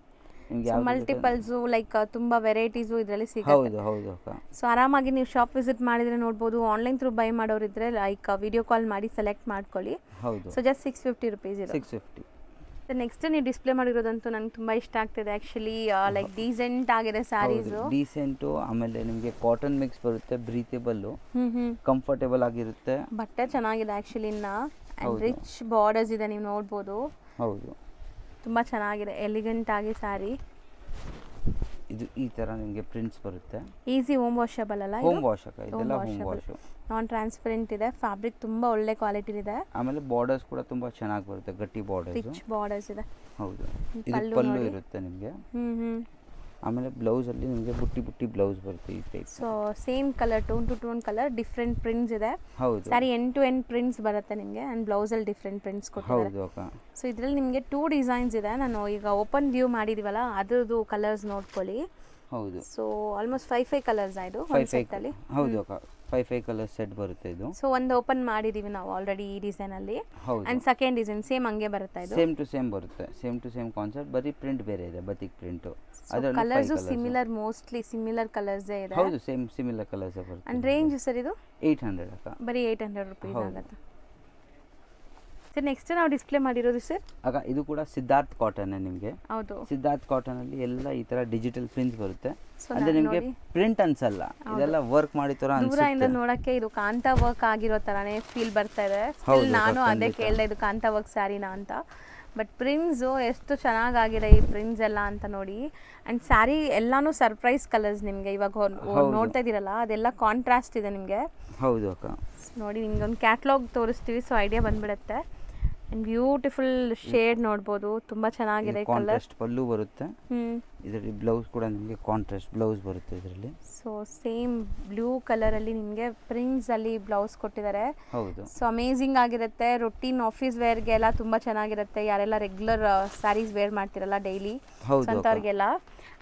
ಮಲ್ಟಿಪಲ್ಸ್ ಲೈಕ್ ತುಂಬಾ ವೆರೈಟೀಸು ಇದರಲ್ಲಿ ಸಿಗುತ್ತೆ. ಹೌದು. ಸೊ ಆರಾಮಾಗಿ ನೀವು ಶಾಪ್ ವಿಸಿಟ್ ಮಾಡಿದ್ರೆ ನೋಡ್ಬೋದು. ಆನ್ಲೈನ್ ಥ್ರೂ ಬೈ ಮಾಡೋರಿದ್ರೆ ಲೈಕ್ ವಿಡಿಯೋ ಕಾಲ್ ಮಾಡಿ ಸೆಲೆಕ್ಟ್ ಮಾಡ್ಕೊಳ್ಳಿ. ಸೊ ಜಸ್ಟ್ 650 ರುಪೀಸ್ ಇದೆ. 650. ನೆಕ್ಸ್ಟ್ ನೀವು ಡಿಸ್ಪ್ಲೇ ಮಾಡಿರೋದಂತೂ ನನಗೆ ತುಂಬಾ ಇಷ್ಟ ಆಗ್ತಿದೆ ಆಕ್ಚುಲಿ. ಲೈಕ್ ಡೀಸೆಂಟ್ ಆಗಿದೆ ಸ್ಯಾರೀಸ್. ಡೀಸೆಂಟ್, ಆಮೇಲೆ ನಿಮಗೆ ಕಾಟನ್ ಮಿಕ್ಸ್ ಬರುತ್ತೆ, ಬ್ರೀತೇಬಲ್, ಕಂಫರ್ಟೇಬಲ್ ಆಗಿರುತ್ತೆ. ಬಟ್ಟೆ ಚೆನ್ನಾಗಿದೆ ಆಕ್ಚುಲಿ. ರಿಚ್ ಬಾರ್ಡರ್ಸ್ ಇದೆ, ನೀವು ನೋಡ್ಬೋದು. ಹೌದು. ತುಂಬ ಚೆನ್ನಾಗಿದೆ, ಎಲಿಗೆಂಟ್ ಆಗಿ ಸ್ಯಾರಿ. ಇದು ಈ ತರ ನಿಮಗೆ ಪ್ರಿಂಟ್ಸ್ ಬರುತ್ತೆ. ಈಸಿ ಹೋಮ್ ವಾಷಬಲ್ ಅಲ್ಲ? ಹೋಮ್ ವಾಶ್ ಇದೆಲ್ಲ ಹೋಮ್ ವಾಶ್. ನಾನ್ ಟ್ರಾನ್ಸ್ಪರೆಂಟ್ ಇದೆ, ಫ್ಯಾಬ್ರಿಕ್ ತುಂಬಾ ಒಳ್ಳೆ ಕ್ವಾಲಿಟಿ ಇದೆ. ಆಮೇಲೆ ಬಾರ್ಡರ್ಸ್ ಕೂಡ ತುಂಬಾ ಚೆನ್ನಾಗಿ ಬರುತ್ತೆ, ಗಟ್ಟಿ ಬಾರ್ಡರ್ಸ್, ರಿಚ್ ಬಾರ್ಡರ್ಸ್ ಇದೆ. ಹೌದು, ಇದು ಪಲ್ಲು ಇರುತ್ತೆ ನಿಮಗೆ. ಆಮೇಲೆ ಬ್ಲೌಸ್ ಅಲ್ಲಿ ನಿಮಗೆ ಬುಟ್ಟಿ ಬುಟ್ಟಿ ಬ್ಲೌಸ್ ಬರುತ್ತೆ ಈ type. So same colour, tone to tone colour, different prints ಇದೆ. ಹೌದು, saree end to end prints ಬರುತ್ತೆ ನಿಮಗೆ, ಅಂಡ್ ಬ್ಲೌಸ್ ಅಲ್ಲಿ ಡಿಫ್ರೆಂಟ್ ಪ್ರಿಂಟ್ಸ್ ಕೊಟ್ಟಿದ್ದಾರೆ. ಹೌದು ಅಕ್ಕ. ಸೊ ಇದರಲ್ಲಿ ನಿಮಗೆ 2 ಡಿಸೈನ್ಸ್ ಇದೆ. ನಾನು ಈಗ ಓಪನ್ ವ್ಯೂ ಮಾಡಿದೀವಲ್ಲ ಅದ್ರದ್ದು ಕಲರ್ಸ್ ನೋಡ್ಕೊಳ್ಳಿ. ಹೌದು, ಸೊ ಆಲ್ಮೋಸ್ಟ್ 5 ಕಲರ್ಸ್ ಆಯ್ತು ಒಂದು ಸೆಟ್ ಅಲ್ಲಿ. ಹೌದು ಅಕ್ಕ, 5 ಕಲರ್ ಸೆಟ್ ಬರುತ್ತೆ ಇದು. ಸೊ ಒಂದು ಓಪನ್ ಮಾಡಿದೀವಿ ನಾವು ಆಲ್ರೆಡಿ ಈ ಡಿಸೈನ್ ಅಲ್ಲಿ. ಹೌದು, ಅಂಡ್ ಸೆಕೆಂಡ್ ಡಿಸೈನ್ ಸೇಮ್ ಹಂಗೆ ಬರುತ್ತೆ. ಇದು ಸೇಮ್ ಟು ಸೇಮ್ ಬರುತ್ತೆ, ಸೇಮ್ ಟು ಸೇಮ್ ಕಾನ್ಸೆಪ್ಟ್, ಬರೀ ಪ್ರಿಂಟ್ ಬೇರೆ ಇದೆ, ಬತಿಕ್ ಪ್ರಿಂಟ್. ಅದರಲ್ಲಿ colours similar, mostly similar colours ಇದೆ. ಹೌದು, ಸೇಮ್ ಸಿಮಿಲರ್ ಕಲರ್ಸ್ ಬರುತ್ತೆ. ಅಂಡ್ ರೇಂಜ್ ಸರ್ ಇದು 800 ಅಕ್ಕ, ಬರೀ 800 ರೂಪೀಸ್ ಆಗುತ್ತೆ. ಸರ್ ನೆಕ್ಸ್ಟ್ ನಾವು ಡಿಸ್ಪ್ಲೇ ಮಾಡಿರೋದು ಸರ್ ಅಕ್ಕ, ಇದು ಕೂಡ ಸಿದ್ಧಾರ್ಥ್ ಕಾಟನ್ ನಿಮಗೆ. ಹೌದು, ಸಿದ್ಧಾರ್ಥ್ ಕಾಟನ್ ಅಲ್ಲಿ ಎಲ್ಲ ಈ ತರ ಡಿಜಿಟಲ್ ಪ್ರಿಂಟ್ಸ್ ಬರುತ್ತೆ. ಅಂದ್ರೆ ನಿಮಗೆ ಪ್ರಿಂಟ್ ಅನ್ಸಲ್ಲ, ಇದೆಲ್ಲ ವರ್ಕ್ ಮಾಡಿ ತರ ಅನ್ಸುತ್ತೆ. ದೂರದಿಂದ ನೋಡಕ್ಕೆ ಇದು ಕಾಂತಾ ವರ್ಕ್ ಆಗಿರೋ ತರಾನೇ ಫೀಲ್ ಬರ್ತಾ ಇದೆ. ನಾನು ಅದೇ ಕೇಳಿದೆ, ಇದು ಕಾಂತಾ ವರ್ಕ್ ಸ್ಯಾರಿನಾ ಅಂತ. ಬಟ್ ಪ್ರಿಂಟ್ಸ್ ಎಷ್ಟು ಚೆನ್ನಾಗಿದೆ ಈ ಪ್ರಿಂಟ್ಸ್ ಎಲ್ಲ ಅಂತ ನೋಡಿ. ಅಂಡ್ ಸ್ಯಾರಿ ಎಲ್ಲಾನು ಸರ್ಪ್ರೈಸ್ ಕಲರ್ಸ್ ನಿಮಗೆ ಇವಾಗ ನೋಡ್ತಾ ಇದೀರಲ್ಲ, ಅದೆಲ್ಲ ಕಾಂಟ್ರಾಸ್ಟ್ ಇದೆ ನಿಮಗೆ. ಹೌದು ಅಕ್ಕ, ನೋಡಿ ನಿಮ್ಗೆ ಒಂದು ಕ್ಯಾಟ್ಲಾಗ್ ತೋರಿಸ್ತೀವಿ, ಸೊ ಐಡಿಯಾ ಬಂದ್ಬಿಡುತ್ತೆ. ಅಂಡ್ ಬ್ಯೂಟಿಫುಲ್ ಶೇಡ್ ನೋಡ್ಬೋದು, ತುಂಬಾ ಚೆನ್ನಾಗಿದೆ ಕಲರ್. ಕಾಂಟ್ರಾಸ್ಟ್ ಪಲ್ಲು ಬರುತ್ತೆ. ಇದರಲ್ಲಿ ಬ್ಲೌಸ್ ಕೂಡ ನಿಮಗೆ ಕಾಂಟ್ರಾಸ್ಟ್ ಬ್ಲೌಸ್ ಬರುತ್ತೆ ಇದರಲ್ಲಿ. ಸೊ ಸೇಮ್ ಬ್ಲೂ ಕಲರ್ ಅಲ್ಲಿ ನಿಮಗೆ ಪ್ರಿಂಟ್ಸ್ ಅಲ್ಲಿ ಬ್ಲೌಸ್ ಕೊಟ್ಟಿದ್ದಾರೆ. ಹೌದು, ಸೊ ಅಮೇಜಿಂಗ್ ಆಗಿರುತ್ತೆ. ರೊಟೀನ್ ಆಫೀಸ್ ವೇರ್ಗೆ ಎಲ್ಲ ತುಂಬಾ ಚೆನ್ನಾಗಿರುತ್ತೆ. ಯಾರೆಲ್ಲ ರೆಗ್ಯುಲರ್ ಸ್ಯಾರೀಸ್ ವೇರ್ ಮಾಡ್ತಿರಲ್ಲ ಡೈಲಿ ಅಂತವ್ರಿಗೆಲ್ಲ.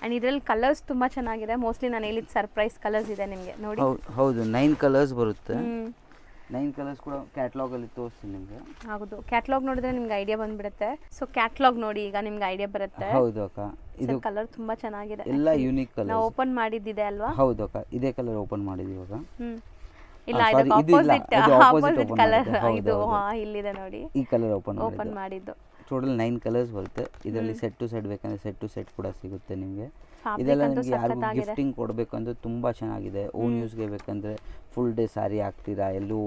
ಅಂಡ್ ಇದರಲ್ಲಿ ಕಲರ್ಸ್ ತುಂಬಾ ಚೆನ್ನಾಗಿದೆ. ಮೋಸ್ಟ್ಲಿ ನಾನು ಹೇಳಿದ ಸರ್ಪ್ರೈಸ್ ಕಲರ್ಸ್ ಇದೆ ನಿಮಗೆ ನೋಡಿ. ಹೌದು, 9 ಕಲರ್ಸ್ ಬರುತ್ತೆ. 9 ಕಲರ್ಸ್ ಕೂಡ ಕ್ಯಾಟಲಾಗ್ ಅಲ್ಲಿ ತೋರಿಸ್ತೀನಿ ನಿಮಗೆ. ಹೌದು, ಕ್ಯಾಟಲಾಗ್ ನೋಡಿದ್ರೆ ನಿಮ್ಗೆ ಐಡಿಯಾ ಬಂದ್ಬಿಡುತ್ತೆ. ಸೊ ಕ್ಯಾಟಲಾಗ್ ನೋಡಿ, ಈಗ ನಿಮ್ಗೆ ಐಡಿಯಾ ಬರುತ್ತೆ. ಹೌದು ಅಕ್ಕ, ಇದು ಕಲರ್ ತುಂಬಾ ಚೆನ್ನಾಗಿದೆ, ಎಲ್ಲ ಯೂನಿಕ್ ಕಲರ್. ನಾವು ಓಪನ್ ಮಾಡಿದ್ದಿದೆ ಅಲ್ವಾ? ಹೌದು ಅಕ್ಕ, ಇದೇ ಕಲರ್ ಓಪನ್ ಮಾಡಿದೀವಿ ಇವಾಗ. ಇಲ್ಲ, ಇದು ಆಪೋಸಿಟ್ ಕಲರ್. ಇದು ಇಲ್ಲಿದೆ ನೋಡಿ, ಈ ಕಲರ್ ಓಪನ್ ಮಾಡಿದ್ದು. ಟೋಟಲ್ 9 ಕಲರ್ಸ್ ಬರುತ್ತೆ ಇದರಲ್ಲಿ. ಸೆಟ್ ಟು ಸೆಟ್ ಬೇಕಂದ್ರೆ ಸೆಟ್ ಟು ಸೆಟ್ ಕೂಡ ಸಿಗುತ್ತೆ ನಿಮಗೆ. ಇದೆಲ್ಲ ನಿಮಗೆ ಯಾರಿಗೂ ಗಿಫ್ಟಿಂಗ್ ಕೊಡಬೇಕಂದ್ರೆ ತುಂಬ ಚೆನ್ನಾಗಿದೆ. ಓನ್ ಯೂಸ್ಗೆ ಬೇಕಂದ್ರೆ ಫುಲ್ ಡೇ ಸ್ಯಾರಿ ಹಾಕ್ತೀರಾ, ಎಲ್ಲೂ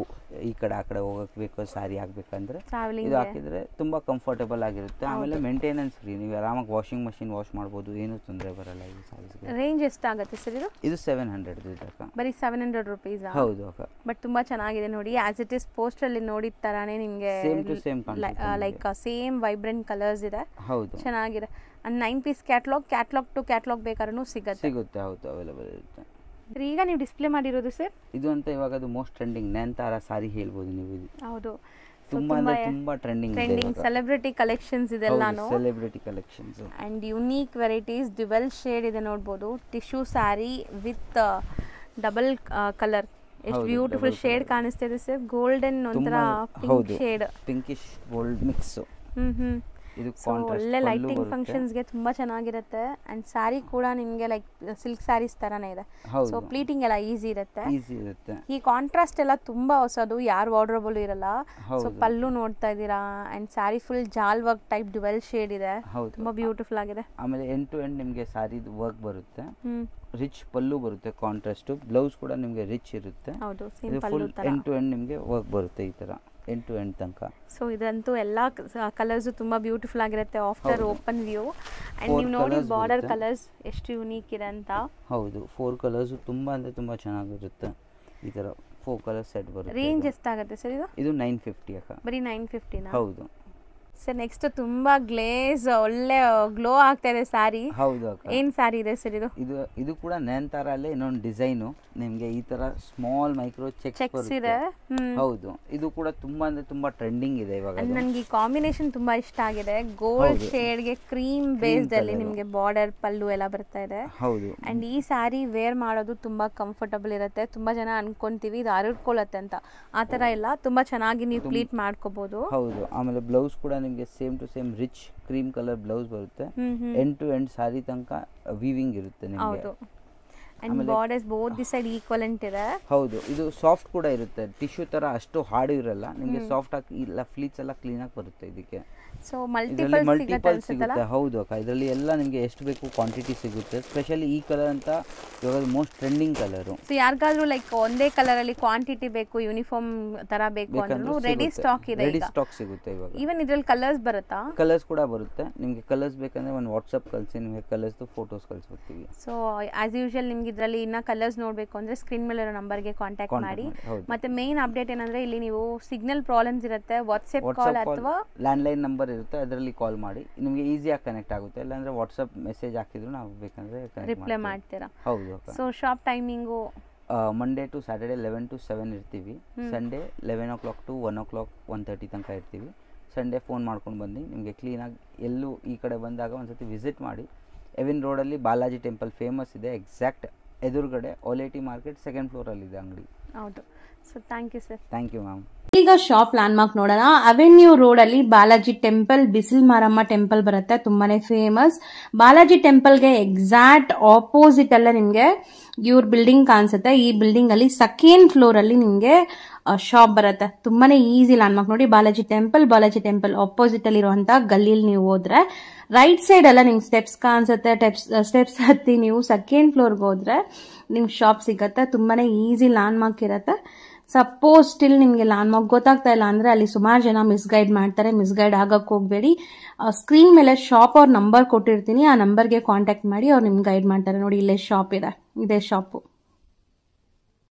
ಈ ಕಡೆ ಆ ಕಡೆ ಹೋಗಕ್ಕೆ ಬೇಕು ಸ್ಯಾರಿ ಹಾಕ್ಬೇಕಂದ್ರೆ ಇದು ಹಾಕಿದ್ರೆ ತುಂಬ ಕಂಫರ್ಟೇಬಲ್ ಆಗಿರುತ್ತೆ. ಆಮೇಲೆ ಮೇಂಟೆನೆನ್ಸ್ ಫ್ರೀ, ನೀವು ಆರಾಮಾಗಿ ವಾಷಿಂಗ್ ಮಷಿನ್ ವಾಶ್ ಮಾಡ್ಬೋದು, ಏನೂ ತೊಂದರೆ ಬರಲ್ಲ ಈ ಸ್ಯಾರೀಸ್ಗೆ. ರೇಂಜ್ ಎಷ್ಟಾಗುತ್ತೆ ಸರ್ ಇದು? ಇದು 700 ಇದೆ ಅಕ್ಕ, ಬರೀ 700 ರೂಪೀಸ್. ಹೌದು ಅಕ್ಕ, ಬಟ್ ತುಂಬಾ ಚೆನ್ನಾಗಿದೆ ನೋಡಿ. ಆಸ್ ಇಟ್ ಇಸ್ ಪೋಸ್ಟರ್ ಅಲ್ಲಿ ನೋಡಿದ ತರಾನೇ ನಿಮಗೆ same to same like same vibrant colours ಇದೆ. ಹೌದು, ಚೆನ್ನಾಗಿದೆ. And 9 piece catalogue to catalogue ಬೇಕಾದ್ರೂ ಸಿಗುತ್ತೆ. ಹೌದು, ಅವೈಲೇಬಲ್ ಇರುತ್ತೆ. ಈಗ ನೀವು ಡಿಸ್ಪ್ಲೇ ಮಾಡಿರೋದು ಸರ್ ಇದು ಅಂತ ಇವಾಗ ಅದು ಮೋಸ್ಟ್ ಟ್ರೆಂಡಿಂಗ್ ನಯನತಾರಾ ಸಾರಿ ಹೇಳ್ಬೋದು ನೀವು. ಹೌದು, ತುಂಬಾ ಅಂದ್ರೆ ತುಂಬಾ ಟ್ರೆಂಡಿಂಗ್ ಸೆಲೆಬ್ರಿಟಿ ಕಲೆಕ್ಷನ್ಸ್ ಇದೆ ಎಲ್ಲಾನು. Celebrity collections and unique varieties, dual shade ಇದೆ ನೋಡಬಹುದು. Tissue sari with double colour. ಎಷ್ಟು ಬ್ಯೂಟಿಫುಲ್ ಶೇಡ್ ಕಾಣಿಸ್ತಿದೆ ಸರ್. ಗೋಲ್ಡನ್ ಒಂಥರ pink shade, pinkish gold mix. ಇದು ಒಳ್ಳೆ ಲೈಟಿಂಗ್ ಫಂಕ್ಷನ್ಸ್ ಗೆ ತುಂಬಾ ಚೆನ್ನಾಗಿರುತ್ತೆ. ಅಂಡ್ ಸ್ಯಾರಿ ಕೂಡ ನಿಮಗೆ ಲೈಕ್ ಸಿಲ್ಕ್ ಸ್ಯಾರೀಸ್ ತರಾನೇ ಇದೆ. ಸೊ ಪ್ಲೀಟಿಂಗ್ ಎಲ್ಲ ಈಸಿ ಇರುತ್ತೆ. ಈ ಕಾಂಟ್ರಾಸ್ಟ್ ಎಲ್ಲ ತುಂಬಾ ಹೊಸದು, ಯಾರು ವಾರ್ಡ್ರೋಬಲ್ ಇರಲ್ಲ. ಸೊ ಪಲ್ಲು ನೋಡ್ತಾ ಇದ್ದೀರಾ, ಅಂಡ್ ಸ್ಯಾರಿ ಫುಲ್ ಜಾಲ್ ವರ್ಕ್ ಟೈಪ್ ಡ್ಯುವೆಲ್ ಶೇಡ್ ಇದೆ, ತುಂಬಾ ಬ್ಯೂಟಿಫುಲ್ ಆಗಿದೆ. ಆಮೇಲೆ ಎಂಡ್ ಟು ಎಂಡ್ ನಿಮಗೆ ಸ್ಯಾರಿ ವರ್ಕ್ ಬರುತ್ತೆ, ರಿಚ್ ಪಲ್ಲು ಬರುತ್ತೆ, ಕಾಂಟ್ರಾಸ್ಟ್ ಬ್ಲೌಸ್ ಕೂಡ ನಿಮಗೆ ರಿಚ್ ಇರುತ್ತೆ. ಹೌದು, ಸೇಮ್ ಪಲ್ಲು ತರ ಎಂಡ್ ಟು ಎಂಡ್ ನಿಮಗೆ ವರ್ಕ್ ಬರುತ್ತೆ ಈ ತರ ಎಂಡ್ ಟು ಎಂಡ್ ತನಕ. ಸೊ ಇದಂತೂ ಎಲ್ಲ ಕಲರ್ಸ್ ತುಂಬಾ ಬ್ಯೂಟಿಫುಲ್ ಆಗಿರುತ್ತೆ ಆಫ್ಟರ್ ಓಪನ್ ವ್ಯೂ. ಅಂಡ್ ನೀವು ನೋಡಿ ಬಾರ್ಡರ್ ಕಲರ್ಸ್ ಎಷ್ಟು ಯೂನಿಕ್ ಇದೆ ಅಂತ. ಹೌದು, 4 ಕಲರ್ಸ್ ತುಂಬಾ ಅಂದ್ರೆ ತುಂಬಾ ಚೆನ್ನಾಗಿರುತ್ತೆ. ಈ ತರ 4 ಕಲರ್ ಸೆಟ್ ಬರುತ್ತೆ. ರೇಂಜ್ ಎಷ್ಟಾಗುತ್ತೆ ಸರ್ ಇದು? ಇದು 950 ಅಕ್ಕ, ಬರೀ 950 ನಾ? ಹೌದು ಸರ್ ನೆಕ್ಸ್ಟ್ ತುಂಬಾ ಗ್ಲೇಸ್ ಒಳ್ಳೆ ಗ್ಲೋ ಆಗ್ತಾ ಇದೆ ಸ್ಯಾರಿ. ಹೌದು ಅಕ್ಕ, ಏನ್ ಸ್ಯಾರಿ ಇದೆ ಸರ್ ಇದು? ಇದು ಕೂಡ ನಯನತಾರಲ್ಲೇ ಇನ್ನೊಂದು ಡಿಸೈನು ನಿಮಗೆ ಈ ತರ ಸ್ಮಾಲ್ ಮೈಕ್ರೋ ಚೆಕ್ಸ್ ಇದೆ. ಹೌದು, ಇದು ಕೂಡ ತುಂಬಾ ಅಂದ್ರೆ ತುಂಬಾ ಟ್ರೆಂಡಿಂಗ್ ಇದೆ ಇವಾಗ. ನನಗೆ ಈ ಕಾಂಬಿನೇಷನ್ ತುಂಬಾ ಇಷ್ಟ ಆಗಿದೆ. ಗೋಲ್ಡ್ ಶೇಡ್ ಗೆ ಕ್ರೀಮ್ ಬೇಸ್ಡ್ ಅಲ್ಲಿ ನಿಮಗೆ ಬಾರ್ಡರ್ ಪಲ್ಲು ಎಲ್ಲ ಬರ್ತಾ ಇದೆ. ಹೌದು, ಅಂಡ್ ಈ ಸ್ಯಾರಿ ವೇರ್ ಮಾಡೋದು ತುಂಬಾ ಕಂಫರ್ಟಬಲ್ ಇರುತ್ತೆ. ತುಂಬಾ ಜನ ಅನ್ಕೊಂತೀವಿ ಇದು ಹರಡ್ಕೊಳ್ಳುತ್ತೆ ಅಂತ, ಆತರ ಇಲ್ಲ, ತುಂಬಾ ಚೆನ್ನಾಗಿ ನೀವು ಪ್ಲೀಟ್ ಮಾಡ್ಕೋಬಹುದು. ಹೌದು, ಆಮೇಲೆ ಬ್ಲೌಸ್ ಕೂಡ ನಿಮಗೆ same to same rich cream colour blouse ಬರುತ್ತೆ. ಎಂಡ್ ಟು ಎಂಡ್ ಸಾರಿ ತನಕ ವೀವಿಂಗ್ ಇರುತ್ತೆ ನಿಮಗೆ. ಹೌದು, and borders both the side equivalent ಇದೆ. ಹೌದು, ಇದು ಸಾಫ್ಟ್ ಕೂಡ ಇರುತ್ತೆ, ಟಿಶ್ಯೂ ತರ ಅಷ್ಟು ಹಾರ್ಡ್ ಇರಲ್ಲ, ನಿಮಗೆ ಸಾಫ್ಟ್ ಆಗಿ ಇಲ್ಲ, ಫ್ಲೀಟ್ಸ್ ಎಲ್ಲ ಕ್ಲೀನ್ ಆಗಿ ಬರುತ್ತೆ ಇದಕ್ಕೆ. ಸೊ ಮಲ್ಟಿಪಲ್ ಸಿಗುತ್ತೆ. ಹೌದು ಅಕ್ಕ, ಇದರಲ್ಲಿ ಎಲ್ಲ ನಿಮಗೆ ಎಷ್ಟು ಬೇಕು ಕ್ವಾಂಟಿಟಿ ಸಿಗುತ್ತೆ. ಸ್ಪೆಷಲಿ ಈ ಕಲರ್ ಅಂತ ಇವಾಗ ಮೋಸ್ಟ್ ಟ್ರೆಂಡಿಂಗ್ ಕಲರು. ಸೊ ಯಾರಿಗಾದ್ರೂ ಲೈಕ್ ಒಂದೇ ಕಲರ್ ಅಲ್ಲಿ ಕ್ವಾಂಟಿಟಿ ಬೇಕು, ಯೂನಿಫಾರ್ಮ್ ತರ ಬೇಕು ಅಂದ್ರೂ ರೆಡಿ ಸ್ಟಾಕ್ ಇದೆ, ರೆಡಿ ಸ್ಟಾಕ್ ಸಿಗುತ್ತೆ ಇವಾಗ. ಈವನ್ ಇದ್ರಲ್ಲಿ ಕಲರ್ಸ್ ಬರುತ್ತಾ? ಕಲರ್ಸ್ ಕೂಡ ಬರುತ್ತೆ. ನಿಮಗೆ ಕಲರ್ಸ್ ಬೇಕಂದ್ರೆ ಒಂದು ವಾಟ್ಸ್ಆಪ್ ಕಳಿಸಿ, ನಿಮಗೆ ಕಲರ್ಸ್ ಫೋಟೋಸ್ ಕಳಿಸ್ಬಿಡ್ತೀವಿ. ಸೊ ಆಸ್ ಯೂಶುವಲ್ ನಿಮ್ಗೆ ಇದರಲ್ಲಿ ಇನ್ನ ಕಲರ್ಸ್ ನೋಡಬೇಕು ಅಂದ್ರೆ ಸ್ಕ್ರೀನ್ ಮೇಲೆ ಇರೋ ನಂಬರ್ಗೆ ಕಾಂಟ್ಯಾಕ್ಟ್ ಮಾಡಿ. ಮತ್ತೆ ಮೇನ್ ಅಪ್ಡೇಟ್ ಏನಂದ್ರೆ ಇಲ್ಲಿ ನೀವು ಸಿಗ್ನಲ್ ಪ್ರಾಬ್ಲಮ್ಸ್ ಇರುತ್ತೆ, ವಾಟ್ಸ್ಆಪ್ ಕಾಲ್ ಅಥವಾ ಲ್ಯಾಂಡ್ಲೈನ್ ನಂಬರ್ ಇರುತ್ತೆ, ಅದರಲ್ಲಿ ಕಾಲ್ ಮಾಡಿ, ನಿಮಗೆ ಈಸಿಯಾಗಿ ಕನೆಕ್ಟ್ ಆಗುತ್ತೆ. ಇಲ್ಲಾಂದ್ರೆ ವಾಟ್ಸ್ಆಪ್ ಮೆಸೇಜ್ ಹಾಕಿದ್ರು ನಾವು ಬೇಕಂದ್ರೆ ರಿಪ್ಲೈ ಮಾಡ್ತೀರಾ. ಹೌದು. So shop timing Monday to Saturday 11 to 7 ಇರ್ತೀವಿ. ಸಂಡೇ 11 o'clock to 1 o'clock 1:30 ತನಕ ಇರ್ತೀವಿ. ಸಂಡೇ ಫೋನ್ ಮಾಡ್ಕೊಂಡು ಬನ್ನಿ, ನಿಮಗೆ ಕ್ಲೀನಾಗಿ ಎಲ್ಲೂ ಈ ಕಡೆ ಬಂದಾಗ ಒಂದ್ಸತಿ ವಿಸಿಟ್ ಮಾಡಿ. ಎವಿನ್ ರೋಡಲ್ಲಿ ಬಾಲಾಜಿ ಟೆಂಪಲ್ ಫೇಮಸ್ ಇದೆ, ಎಕ್ಸಾಕ್ಟ್ ಎದುರುಗಡೆ ಓಲೇಟಿ ಮಾರ್ಕೆಟ್ 2nd ಫ್ಲೋರಲ್ಲಿ ಇದೆ ಅಂಗಡಿ. ಹೌದು. So thank you sir. Thank you ma'am. ಈಗ ಶಾಪ್ ಲ್ಯಾಂಡ್ ಮಾರ್ಕ್ ನೋಡೋಣ. ಅವೆನ್ಯೂ ರೋಡ್ ಅಲ್ಲಿ ಬಾಲಾಜಿ ಟೆಂಪಲ್, ಬಿಸಿಲ್ ಮಾರಮ್ಮ ಟೆಂಪಲ್ ಬರುತ್ತೆ, ತುಂಬಾನೇ ಫೇಮಸ್. ಬಾಲಾಜಿ ಟೆಂಪಲ್ಗೆ ಎಕ್ಸಾಕ್ಟ್ ಆಪೋಸಿಟ್ ಅಲ್ಲೇ ನಿಮ್ಗೆ ಇವ್ರ ಬಿಲ್ಡಿಂಗ್ ಕಾಣಿಸುತ್ತೆ. ಈ ಬಿಲ್ಡಿಂಗ್ ಅಲ್ಲಿ 2nd ಫ್ಲೋರ್ ಅಲ್ಲಿ ನಿಮ್ಗೆ ಶಾಪ್ ಬರುತ್ತೆ. ತುಂಬಾನೇ ಈಸಿ ಲ್ಯಾಂಡ್ ಮಾರ್ಕ್ ನೋಡಿ. ಬಾಲಾಜಿ ಟೆಂಪಲ್ ಆಪೋಸಿಟ್ ಅಲ್ಲಿ ಇರುವಂತಹ ಗಲ್ಲಿಯಲ್ಲಿ ನೀವು ಹೋದ್ರೆ ರೈಟ್ ಸೈಡ್ ಎಲ್ಲ ನಿಮ್ಗೆ ಸ್ಟೆಪ್ಸ್ ಕಾಣಿಸುತ್ತೆ. ಸ್ಟೆಪ್ಸ್ ಹತ್ತಿ ನೀವು 2nd ಫ್ಲೋರ್ಗೆ ಹೋದ್ರೆ ನಿಮ್ಗೆ ಶಾಪ್ ಸಿಗತ್ತೆ. ತುಂಬಾನೇ ಈಸಿ ಲ್ಯಾಂಡ್ ಮಾರ್ಕ್ ಇರುತ್ತೆ. ಸಪೋಸ್ ಸ್ಟಿಲ್ ನಿಮ್ಗೆ ಲ್ಯಾಂಡ್ ಮಾರ್ಕ್ ಗೊತ್ತಾಗ್ತಾ ಇಲ್ಲ ಅಂದ್ರೆ ಅಲ್ಲಿ ಸುಮಾರು ಜನ ಮಿಸ್ಗೈಡ್ ಮಾಡ್ತಾರೆ, ಮಿಸ್ಗೈಡ್ ಆಗಕ್ಕೆ ಹೋಗ್ಬೇಡಿ. ಸ್ಕ್ರೀನ್ ಮೇಲೆ ಶಾಪ್ ಅವ್ರ ನಂಬರ್ ಕೊಟ್ಟಿರ್ತೀನಿ, ಆ ನಂಬರ್ಗೆ ಕಾಂಟ್ಯಾಕ್ಟ್ ಮಾಡಿ, ಅವ್ರು ನಿಮ್ಗೆ ಗೈಡ್ ಮಾಡ್ತಾರೆ. ನೋಡಿ ಇಲ್ಲೇ ಶಾಪ್ ಇದೆ, ಇದೇ ಶಾಪು.